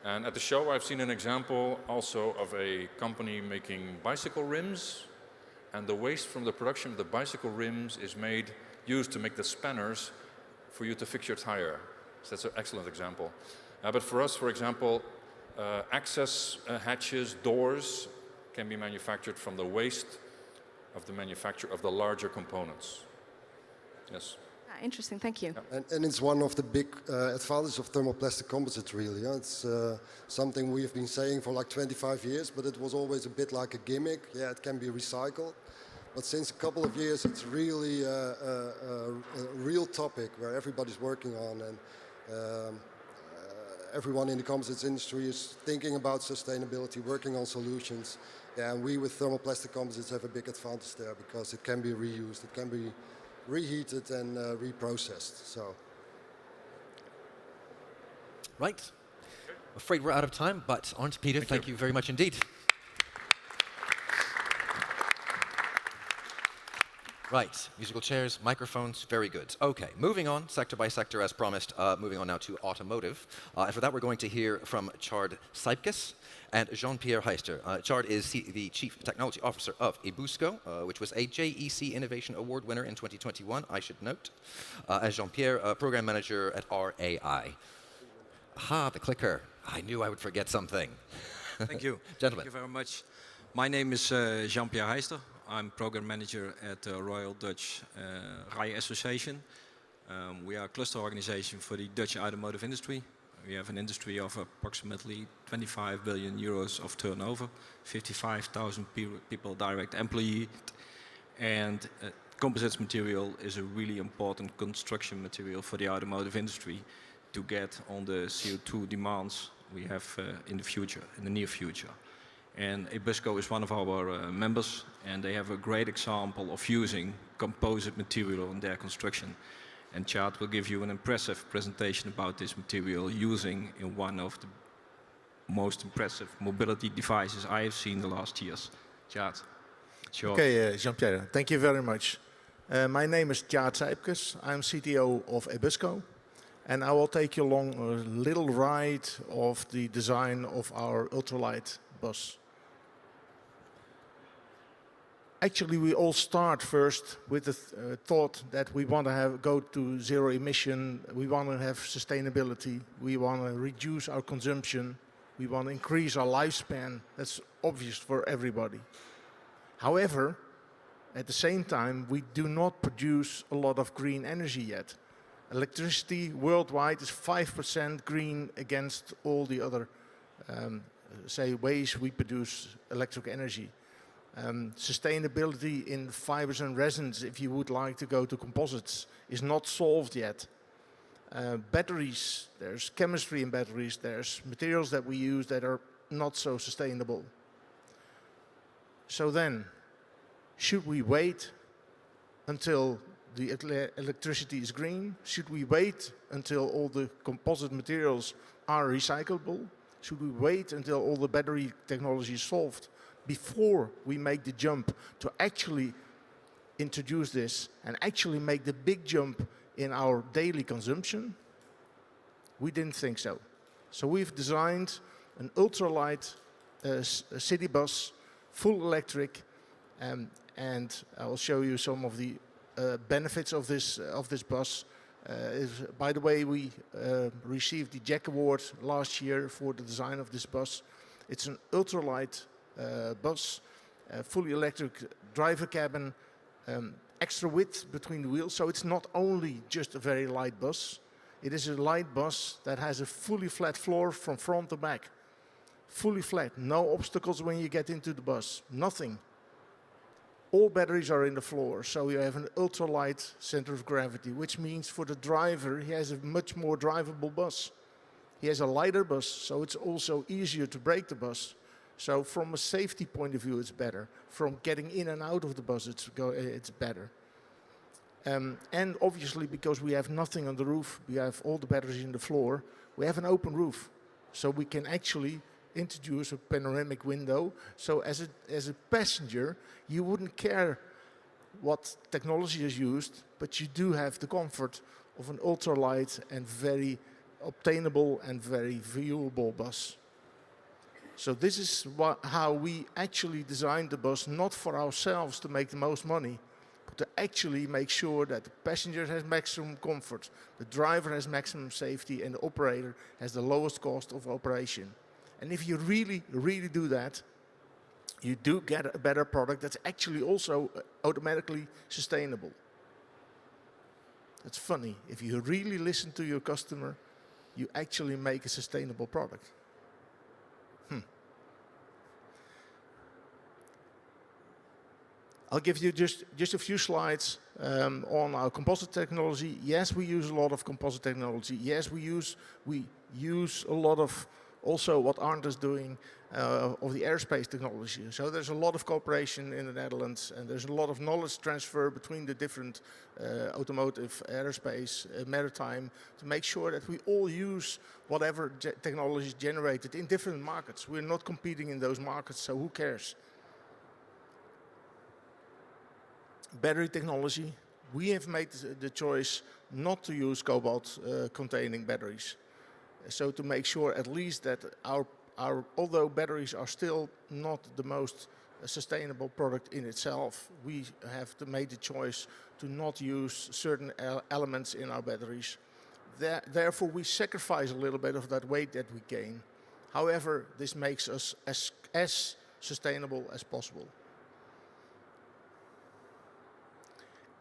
And at the show, I've seen an example also of a company making bicycle rims, and the waste from the production of the bicycle rims is used to make the spanners for you to fix your tire. So that's an excellent example. But for us, for example, access hatches, doors can be manufactured from the waste of the manufacture of the larger components. Yes. Interesting, thank you. And it's one of the big advantages of thermoplastic composites, really. It's something we've been saying for like 25 years, but it was always a bit like a gimmick. Yeah, it can be recycled. But since a couple of years, it's really a real topic where everybody's working on, and everyone in the composites industry is thinking about sustainability, working on solutions. Yeah, and we with thermoplastic composites have a big advantage there because it can be reused, it can be reheated and reprocessed. So. Right. Afraid we're out of time, but Arndt, Peter, thank you very much indeed. Right, musical chairs, microphones, very good. Okay, moving on, sector by sector as promised, moving on now to automotive. And for that we're going to hear from Chard Seipkes and Jean-Pierre HEIJSTER. Chard is the Chief Technology Officer of Ebusco, which was a JEC Innovation Award winner in 2021, I should note. As Jean-Pierre, Program Manager at RAI. Aha, the clicker. I knew I would forget something. Thank you. Gentlemen. Thank you very much. My name is Jean-Pierre HEIJSTER. I'm Program Manager at the Royal Dutch RAI Association. We are a cluster organization for the Dutch automotive industry. We have an industry of approximately 25 billion euros of turnover, 55,000 people direct employee, and composites material is a really important construction material for the automotive industry to get on the CO2 demands we have in the future, in the near future. And Ebusco is one of our members, and they have a great example of using composite material in their construction. And Chad will give you an impressive presentation about this material using in one of the most impressive mobility devices I have seen the last years. Chad, sure. Okay, Jean-Pierre, thank you very much. My name is Chad Seipkes. I'm CTO of Ebusco, and I will take you along a little ride of the design of our ultralight bus. Actually, we all start first with the thought that we want to go to zero emission, we want to have sustainability, we want to reduce our consumption, we want to increase our lifespan. That's obvious for everybody. However, at the same time, we do not produce a lot of green energy yet. Electricity worldwide is 5% green against all the other, say, ways we produce electric energy. Sustainability in fibers and resins, if you would like to go to composites, is not solved yet. Batteries, there's chemistry in batteries, there's materials that we use that are not so sustainable. So then, should we wait until the electricity is green? Should we wait until all the composite materials are recyclable? Should we wait until all the battery technology is solved before we make the jump to actually introduce this and actually make the big jump in our daily consumption? We didn't think so. So we've designed an ultralight city bus, full electric, and I'll show you some of the benefits of this bus. By the way, we received the JURG award last year for the design of this bus. It's an ultralight bus, fully electric driver cabin, extra width between the wheels. So it's not only just a very light bus, it is a light bus that has a fully flat floor from front to back. Fully flat, no obstacles when you get into the bus, nothing. All batteries are in the floor, so you have an ultralight center of gravity, which means for the driver, he has a much more drivable bus. He has a lighter bus, so it's also easier to brake the bus. So from a safety point of view, it's better. From getting in and out of the bus, it's better. And obviously, because we have nothing on the roof, we have all the batteries in the floor, we have an open roof. So we can actually introduce a panoramic window. So as a passenger, you wouldn't care what technology is used, but you do have the comfort of an ultralight and very obtainable and very viewable bus. So this is how we actually designed the bus, not for ourselves to make the most money, but to actually make sure that the passenger has maximum comfort, the driver has maximum safety, and the operator has the lowest cost of operation. And if you really, really do that, you do get a better product that's actually also automatically sustainable. It's funny. If you really listen to your customer, you actually make a sustainable product. I'll give you just a few slides on our composite technology. Yes, we use a lot of composite technology. Yes, we use a lot of also what Arndt is doing of the aerospace technology. So there's a lot of cooperation in the Netherlands, and there's a lot of knowledge transfer between the different automotive, aerospace, maritime, to make sure that we all use whatever technology is generated in different markets. We're not competing in those markets, so who cares? Battery technology, we have made the choice not to use cobalt-containing batteries. So to make sure at least that although batteries are still not the most sustainable product in itself, we have to make the choice to not use certain elements in our batteries. Therefore, we sacrifice a little bit of that weight that we gain. However, this makes us as sustainable as possible.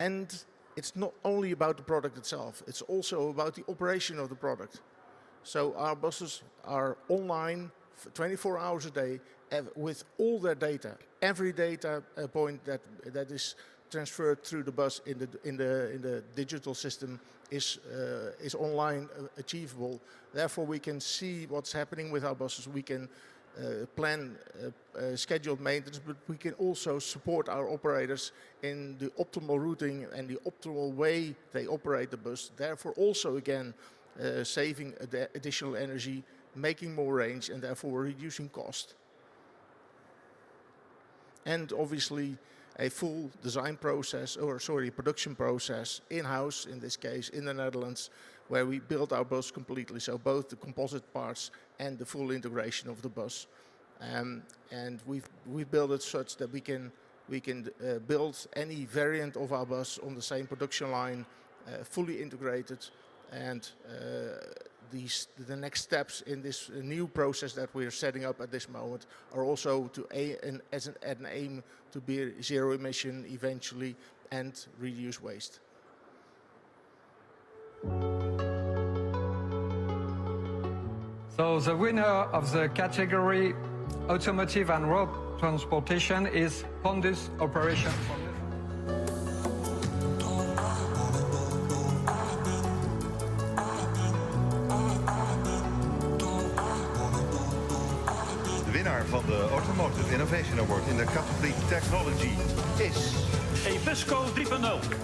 And it's not only about the product itself, it's also about the operation of the product. So our buses are online for 24 hours a day with all their data. Every data point that is transferred through the bus in the digital system is online achievable. Therefore, we can see what's happening with our buses. We can plan scheduled maintenance, but we can also support our operators in the optimal routing and the optimal way they operate the bus. Therefore, also again, saving additional energy, making more range, and therefore reducing cost. And obviously, a full design process, production process in-house, in this case, in the Netherlands, where we build our bus completely. So both the composite parts and the full integration of the bus. And we've built it such that we we can build any variant of our bus on the same production line, fully integrated, and the next steps in this new process that we're setting up at this moment are also to as an aim to be zero emission eventually and reduce waste. So the winner of the category Automotive and Road Transportation is Honda's Operation. De winnaar van de Automotive Innovation Award in de categorie Technology is Ebusco 3.0.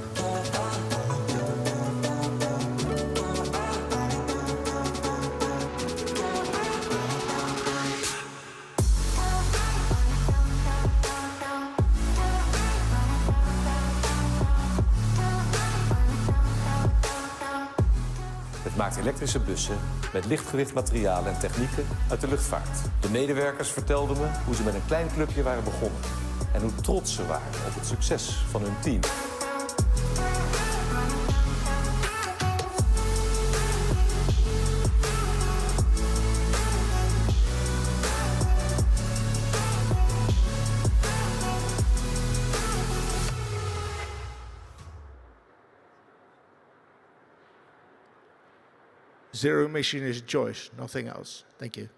Maakt elektrische bussen met lichtgewicht materialen en technieken uit de luchtvaart. De medewerkers vertelden me hoe ze met een klein clubje waren begonnen en hoe trots ze waren op het succes van hun team. Zero emission is a choice, nothing else. Thank you.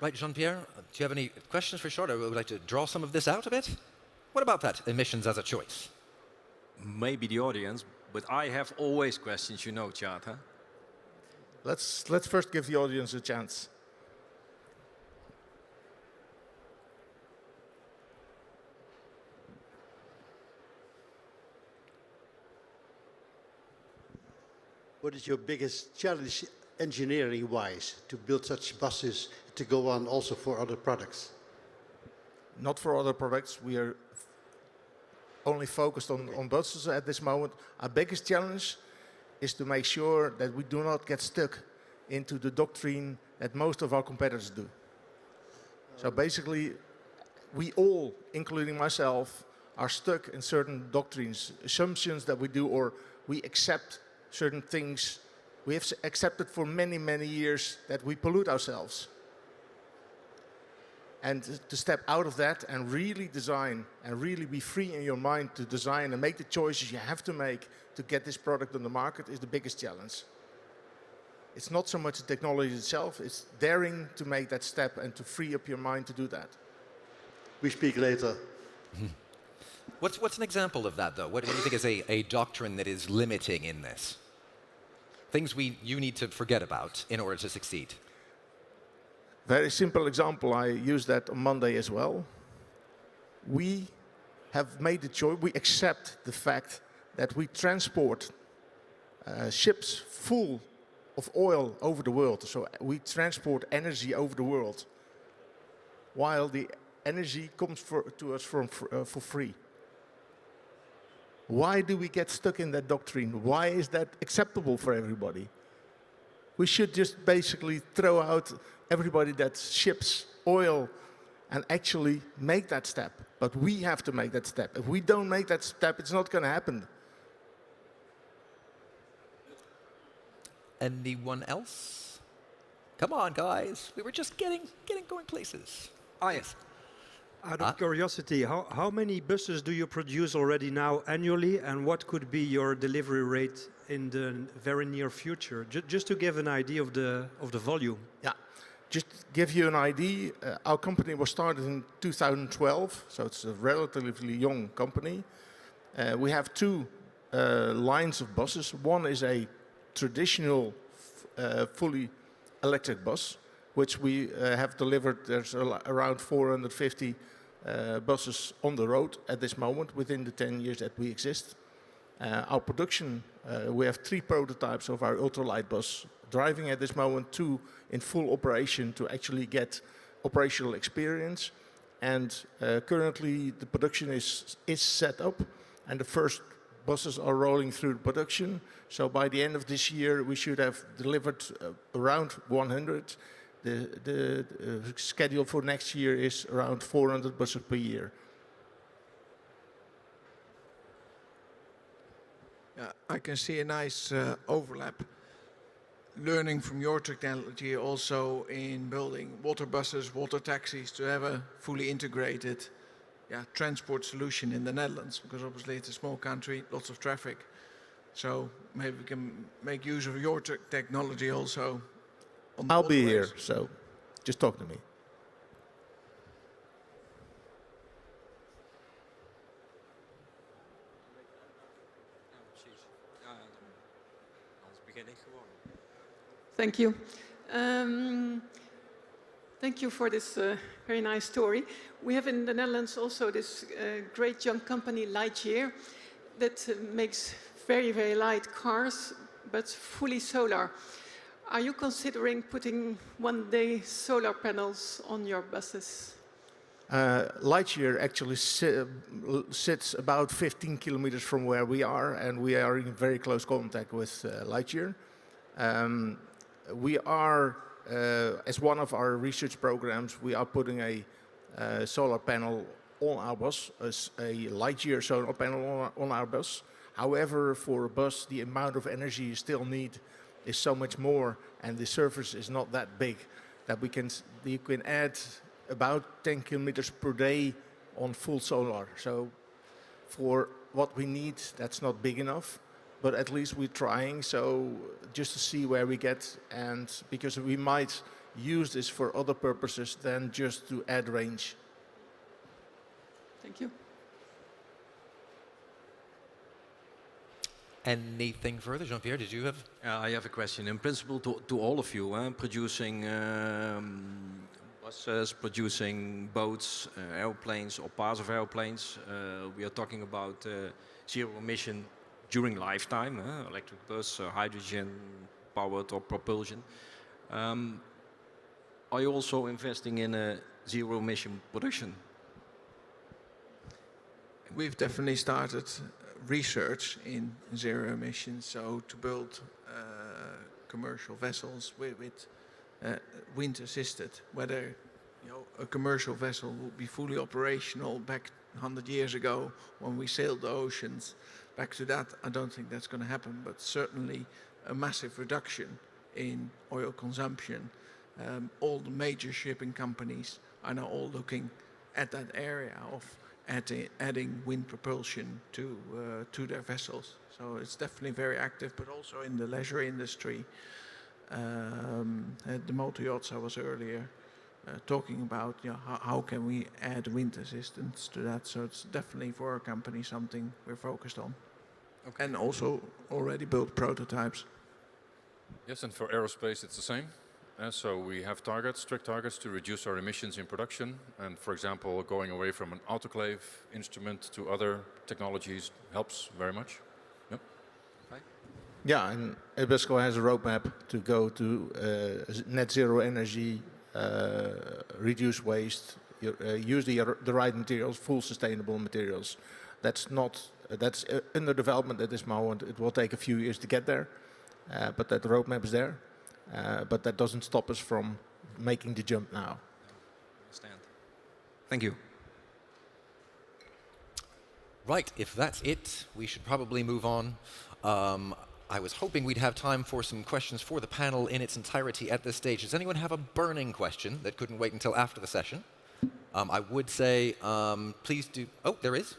Right, Jean-Pierre, do you have any questions for Short? I would like to draw some of this out a bit. What about that, emissions as a choice? Maybe the audience, but I have always questions, you know, Chad, huh? Let's first give the audience a chance. What is your biggest challenge engineering-wise to build such buses to go on also for other products? Not for other products. We are only focused on buses at this moment. Our biggest challenge is to make sure that we do not get stuck into the doctrine that most of our competitors do. So basically, we all, including myself, are stuck in certain doctrines, assumptions that we do, or we accept certain things. We have accepted for many, many years that we pollute ourselves. And to step out of that and really design and really be free in your mind to design and make the choices you have to make to get this product on the market is the biggest challenge. It's not so much the technology itself, it's daring to make that step and to free up your mind to do that. We speak later. What's an example of that, though? What do you think is a doctrine that is limiting in this? Things you need to forget about in order to succeed. Very simple example, I used that on Monday as well. We have made the choice, we accept the fact that we transport ships full of oil over the world. So we transport energy over the world, while the energy comes to us for free. Why do we get stuck in that doctrine? Why is that acceptable for everybody? We should just basically throw out everybody that ships oil and actually make that step. But we have to make that step. If we don't make that step, it's not going to happen. Anyone else? Come on, guys. We were just getting going places. Oh, yes. Out of curiosity, how many buses do you produce already now annually, and what could be your delivery rate in the very near future? Just to give an idea of the volume. Yeah, just to give you an idea, our company was started in 2012, so it's a relatively young company. We have two lines of buses. One is a traditional fully electric bus, which we have delivered. There's around 450 buses on the road at this moment within the 10 years that we exist. Our production, we have 3 prototypes of our ultralight bus driving at this moment, 2 in full operation to actually get operational experience. And currently the production is set up, and the first buses are rolling through production. So by the end of this year, we should have delivered around 100. The schedule for next year is around 400 buses per year. Yeah, I can see a nice overlap. Learning from your technology also in building water buses, water taxis, to have a fully integrated transport solution in the Netherlands, because obviously it's a small country, lots of traffic. So maybe we can make use of your technology also. I'll be here, so just talk to me. Thank you. Thank you for this very nice story. We have in the Netherlands also this great young company, Lightyear, that makes very, very light cars, but fully solar. Are you considering putting one day solar panels on your buses? Lightyear actually sits about 15 kilometers from where we are, and we are in very close contact with Lightyear. We are, as one of our research programs, we are putting a solar panel on our bus, a Lightyear solar panel on our bus. However, for a bus, the amount of energy you still need is so much more, and the surface is not that big that you can add about 10 kilometers per day on full solar. So for what we need, that's not big enough, but at least we're trying, so just to see where we get, and because we might use this for other purposes than just to add range. Thank you. Anything further? Jean-Pierre, did you have? I have a question. In principle, to all of you, producing buses, producing boats, airplanes, or parts of airplanes. We are talking about zero emission during lifetime, electric bus, hydrogen powered or propulsion. Are you also investing in a zero emission production? We've definitely started research in zero emissions, so to build commercial vessels with wind assisted. Whether a commercial vessel would be fully operational back 100 years ago when we sailed the oceans, back to that, I don't think that's going to happen, but certainly a massive reduction in oil consumption. All the major shipping companies are now all looking at that area of adding wind propulsion to their vessels. So it's definitely very active, but also in the leisure industry. The motor yachts I was earlier talking about, how can we add wind assistance to that? So it's definitely for our company something we're focused on. Okay. And also already built prototypes. Yes, and for aerospace it's the same. So we have targets, strict targets to reduce our emissions in production. And for example, going away from an autoclave instrument to other technologies helps very much. Yep. Okay. Yeah, and Ebusco has a roadmap to go to net zero energy, reduce waste, use the right materials, full sustainable materials. That's under development at this moment. It will take a few years to get there, but that roadmap is there. But that doesn't stop us from making the jump now. Understand. Thank you. Right, if that's it, we should probably move on. I was hoping we'd have time for some questions for the panel in its entirety at this stage. Does anyone have a burning question that couldn't wait until after the session? I would say, please do. Oh, there is.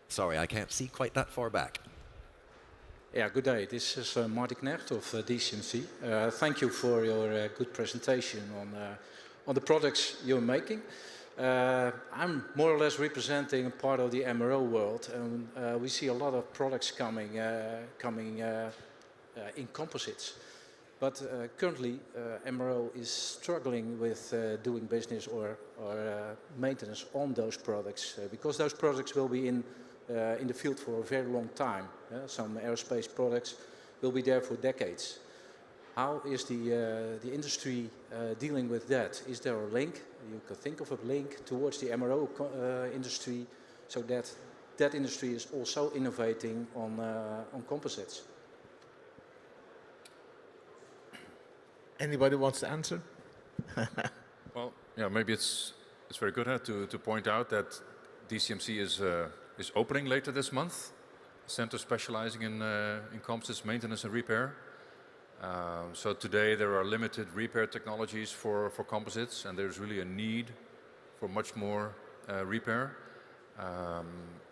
Sorry, I can't see quite that far back. Yeah, good day. This is Marty Knecht of DCMC. Thank you for your good presentation on the products you're making. I'm more or less representing a part of the MRO world, and we see a lot of products coming in composites. But currently, MRO is struggling with doing business or maintenance on those products because those products will be in the field for a very long time. Some aerospace products will be there for decades. How is the industry dealing with that? Is there a link? You could think of a link towards the MRO industry, so that that industry is also innovating on composites. Anybody wants to answer? Well, yeah, maybe it's very good to point out that DCMC is opening later this month, a center specializing in composites maintenance and repair. So today there are limited repair technologies for composites, and there's really a need for much more repair.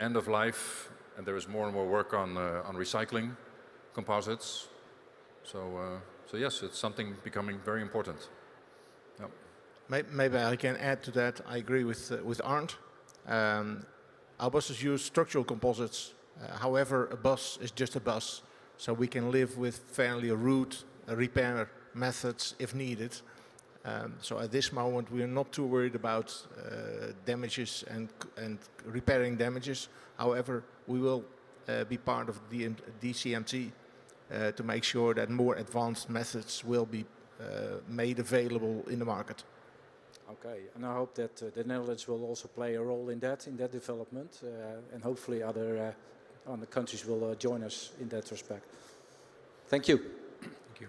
End of life, and there is more and more work on recycling composites. So yes, it's something becoming very important. Yep. Maybe I can add to that. I agree with Arndt. Our buses use structural composites. However, a bus is just a bus, so we can live with fairly rude repair methods if needed. So at this moment, we are not too worried about damages and repairing damages. However, we will be part of the DCMT to make sure that more advanced methods will be made available in the market. Okay, and I hope that the Netherlands will also play a role in that development, and hopefully other countries will join us in that respect. Thank you. Thank you.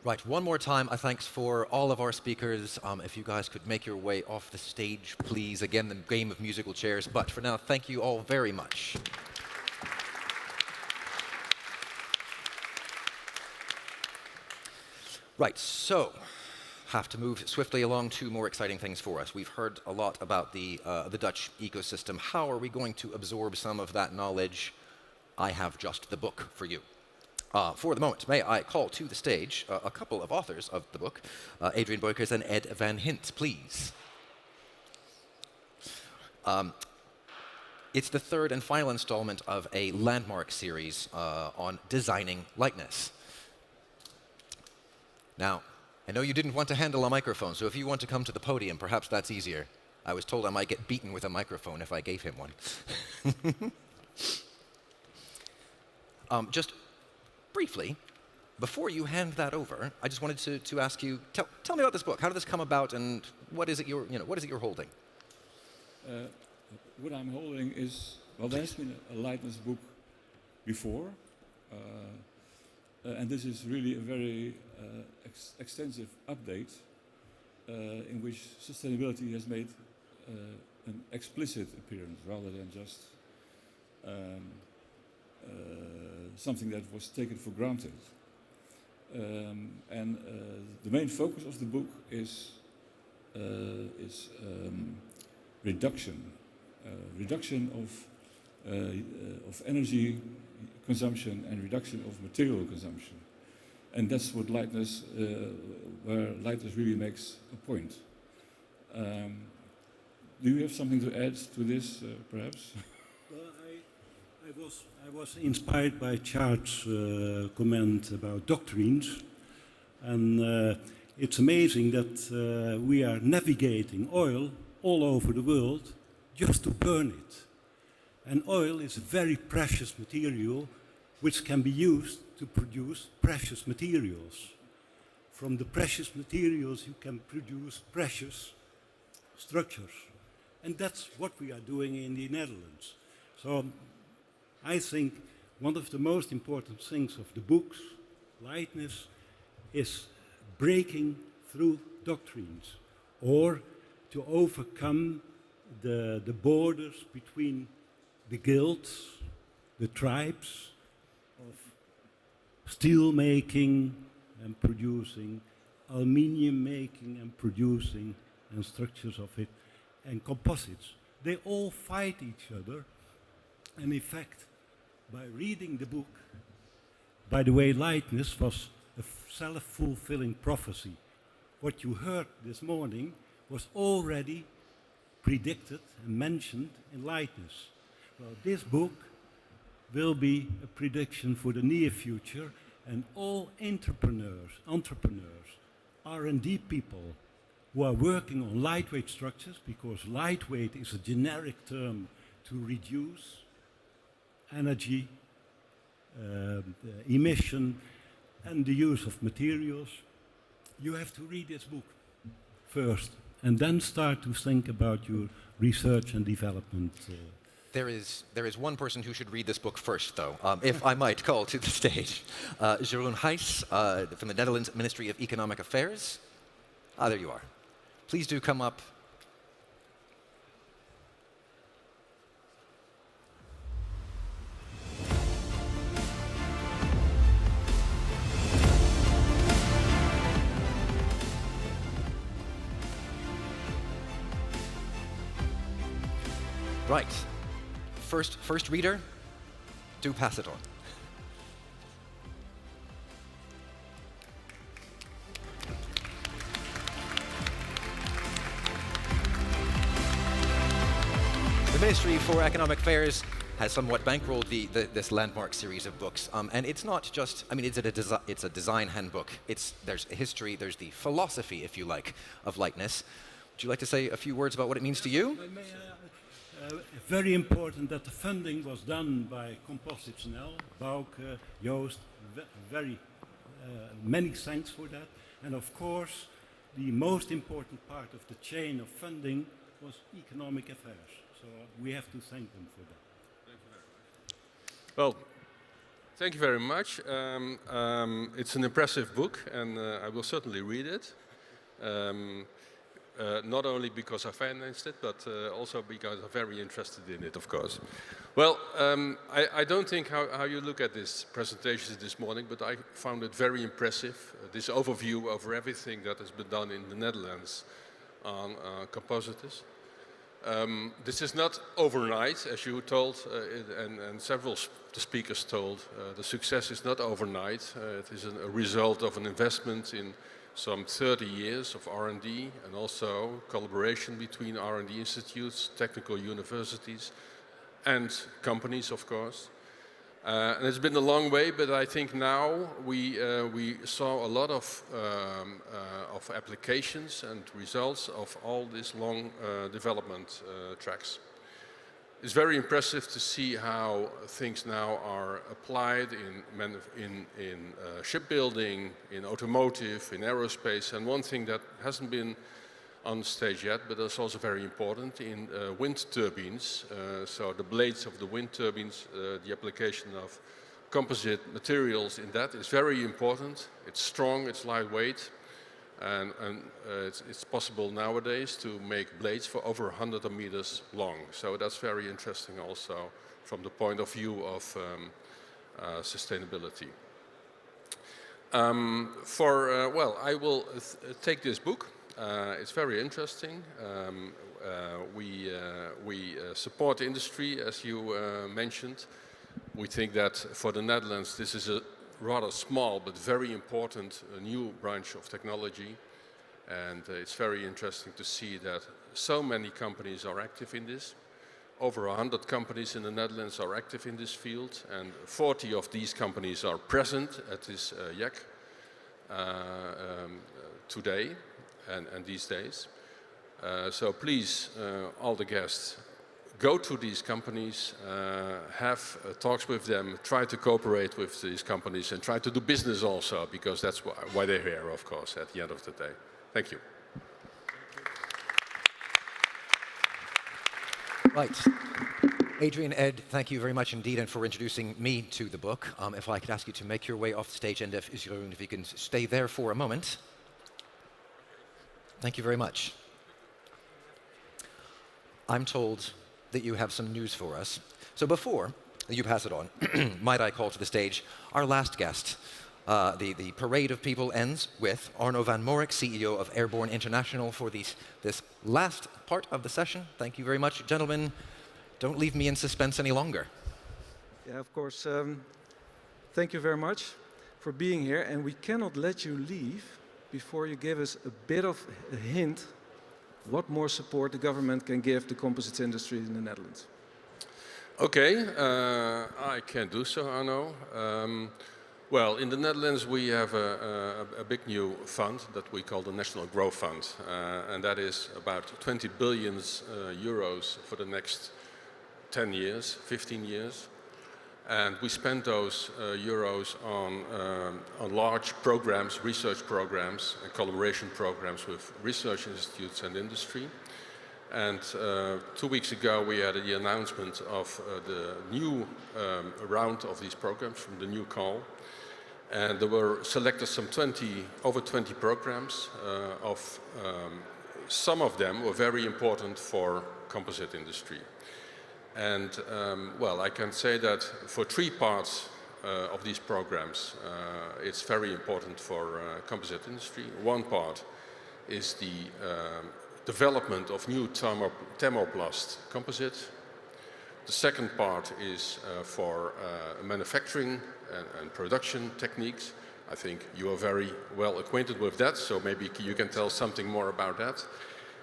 Right, one more time, thanks for all of our speakers. If you guys could make your way off the stage, please. Again, the game of musical chairs. But for now, thank you all very much. Right, so have to move swiftly along to more exciting things for us. We've heard a lot about the Dutch ecosystem. How are we going to absorb some of that knowledge? I have just the book for you. For the moment, may I call to the stage a couple of authors of the book, Adrian Boykers and Ed van Hint, please. It's the third and final installment of a landmark series on designing lightness. Now, I know you didn't want to handle a microphone, so if you want to come to the podium, perhaps that's easier. I was told I might get beaten with a microphone if I gave him one. Just briefly, before you hand that over, I just wanted to ask you, tell me about this book. How did this come about, and what is it you're holding? What I'm holding is, well, there's been a lightness book before, and this is really a very extensive update in which sustainability has made an explicit appearance rather than just something that was taken for granted. And the main focus of the book is reduction of energy consumption and reduction of material consumption. And that's what lightness, where lightness really makes a point. Do you have something to add to this, perhaps? Well, I was inspired by Charles' comment about doctrines, and it's amazing that we are navigating oil all over the world just to burn it. And oil is a very precious material which can be used to produce precious materials. From the precious materials you can produce precious structures. And that's what we are doing in the Netherlands. So I think one of the most important things of the books, Lightness, is breaking through doctrines, or to overcome the borders between the guilds, the tribes of steel making and producing, aluminium making and producing, and structures of it, and composites. They all fight each other, and in fact, by reading the book, by the way, Lightness was a self-fulfilling prophecy. What you heard this morning was already predicted and mentioned in Lightness. Well, this book will be a prediction for the near future, and all entrepreneurs, R&D people who are working on lightweight structures, because lightweight is a generic term to reduce energy, emission, and the use of materials, you have to read this book first and then start to think about your research and development. There is one person who should read this book first, though, if I might call to the stage. Jeroen Heijs from the Netherlands Ministry of Economic Affairs. Ah, there you are. Please do come up. Right. First reader, do pass it on. The Ministry for Economic Affairs has somewhat bankrolled this landmark series of books, and it's not just, I mean, it's a design handbook. There's a history, there's the philosophy, if you like, of lightness. Would you like to say a few words about what it means to you? Very important that the funding was done by CompositesNL, BioComposites, JURG, very many thanks for that. And of course, the most important part of the chain of funding was economic affairs. So we have to thank them for that. Thank you very much. Well, thank you very much. It's an impressive book, and I will certainly read it. Not only because I financed it, but also because I'm very interested in it, of course. Well, I don't think how you look at this presentation this morning, but I found it very impressive, this overview over everything that has been done in the Netherlands on composites. This is not overnight, as you told, and several speakers told. The success is not overnight. It is a result of an investment in some 30 years of R&D and also collaboration between R&D institutes, technical universities and companies, of course. And it's been a long way, but I think now we saw a lot of applications and results of all these long development tracks. It's very impressive to see how things now are applied in shipbuilding, in automotive, in aerospace, and one thing that hasn't been on the stage yet, but that's also very important, in wind turbines. So the blades of the wind turbines, the application of composite materials in that is very important. It's strong, it's lightweight, and it's possible nowadays to make blades for over 100 meters long. So that's very interesting also from the point of view of sustainability. Well, I will take this book. It's very interesting. We support industry, as you mentioned. We think that for the Netherlands, this is a rather small but very important new branch of technology, and it's very interesting to see that so many companies are active in this. Over 100 companies in the Netherlands are active in this field, and 40 of these companies are present at this JEC today and these days. So please, all the guests, go to these companies, have talks with them, try to cooperate with these companies and try to do business also, because that's why they're here, of course, at the end of the day. Thank you. Right. Adrian, Ed, thank you very much indeed and for introducing me to the book. If I could ask you to make your way off the stage, and if you can stay there for a moment. Thank you very much. I'm told that you have some news for us. So before you pass it on, might I call to the stage our last guest. The parade of people ends with Arno van Morik, CEO of Airborne International, for this last part of the session. Thank you very much, gentlemen. Don't leave me in suspense any longer. Yeah, of course. Thank you very much for being here, and we cannot let you leave before you give us a bit of a hint what more support the government can give the composites industry in the Netherlands. Okay, I can do so, Arno. Well, in the Netherlands we have a big new fund that we call the National Growth Fund, and that is about 20 billion euros for the next 10 years, 15 years. And we spent those euros on large programs, research programs, and collaboration programs with research institutes and industry. And 2 weeks ago, we had the announcement of the new round of these programs from the new call. And there were selected over 20 programs. Some of them were very important for composite industry. And well, I can say that for 3 parts of these programs, it's very important for composite industry. One part is the development of new thermoplast composite. The second part is for manufacturing and production techniques. I think you are very well acquainted with that, so maybe you can tell something more about that.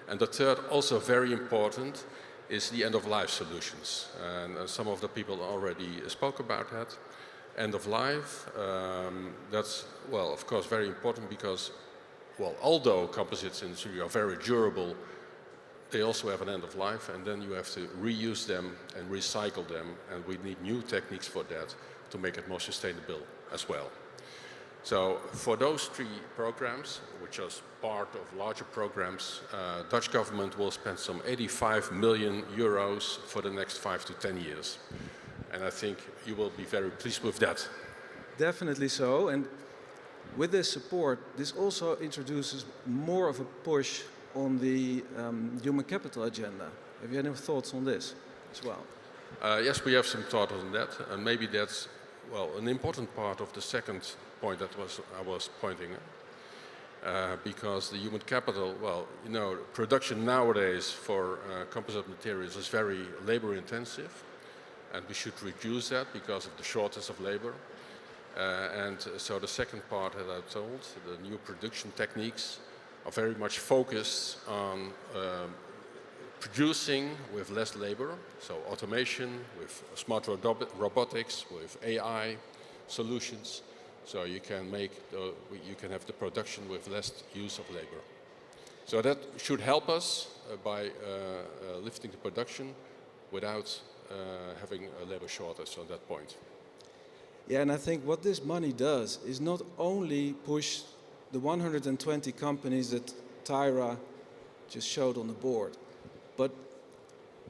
And the third, also very important, is the end-of-life solutions. And some of the people already spoke about that. End of life, that's, well, of course, very important because, well, although composites industry are very durable, they also have an end of life, and then you have to reuse them and recycle them, and we need new techniques for that to make it more sustainable as well. So for those 3 programs, which are part of larger programs, Dutch government will spend some 85 million euros for the next 5 to 10 years. And I think you will be very pleased with that. Definitely so. And with this support, this also introduces more of a push on the human capital agenda. Have you any thoughts on this as well? Yes, we have some thought on that. And maybe that's, well, an important part of the second point that I was pointing at. Because the human capital, well, you know, production nowadays for composite materials is very labor intensive, and we should reduce that because of the shortage of labor. And so the second part that I told, the new production techniques are very much focused on producing with less labor, so automation, with smart robotics, with AI solutions. So you can have the production with less use of labor. So that should help us by lifting the production without having a labor shortage on that point. Yeah, and I think what this money does is not only push the 120 companies that Tyra just showed on the board, but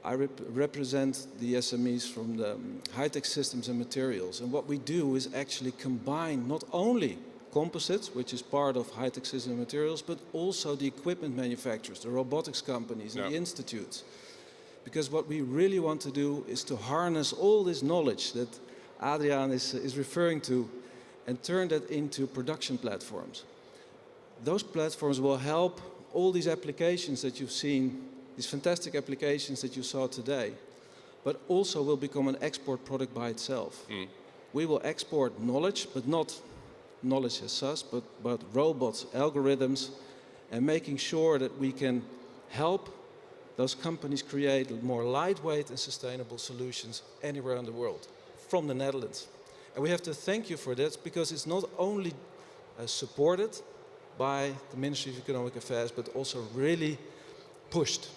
I represent the SMEs from the high-tech systems and materials. And what we do is actually combine not only composites, which is part of high-tech systems and materials, but also the equipment manufacturers, the robotics companies, and the institutes. Because what we really want to do is to harness all this knowledge that Adriaan is referring to and turn that into production platforms. Those platforms will help all these applications that you've seen, these fantastic applications that you saw today, but also will become an export product by itself. We will export knowledge, but not knowledge as such, but robots, algorithms, and making sure that we can help those companies create more lightweight and sustainable solutions anywhere in the world, from the Netherlands. And we have to thank you for that, because it's not only supported by the Ministry of Economic Affairs, but also really pushed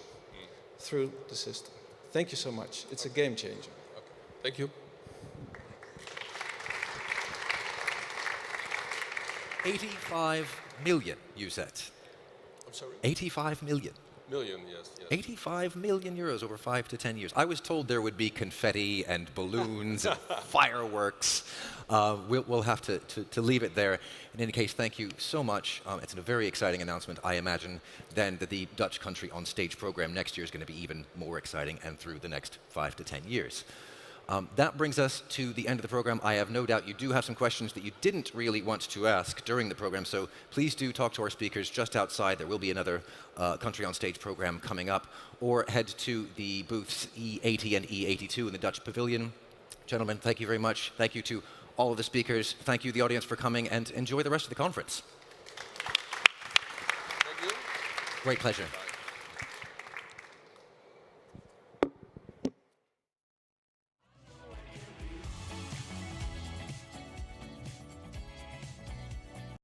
through the system. Thank you so much. It's a game changer. Okay. Thank you. 85 million, you said. I'm sorry? 85 million. Million, yes. 85 million euros over 5 to 10 years. I was told there would be confetti and balloons and fireworks. We'll have to leave it there. In any case, thank you so much. It's a very exciting announcement. I imagine then that the Dutch Country on Stage program next year is going to be even more exciting, and through the next 5 to 10 years. That brings us to the end of the program. I have no doubt you do have some questions that you didn't really want to ask during the program, so please do talk to our speakers just outside. There will be another Country on Stage program coming up, or head to the booths E80 and E82 in the Dutch Pavilion. Gentlemen, thank you very much. Thank you to all of the speakers. Thank you, the audience, for coming, and enjoy the rest of the conference. Thank you. Great pleasure.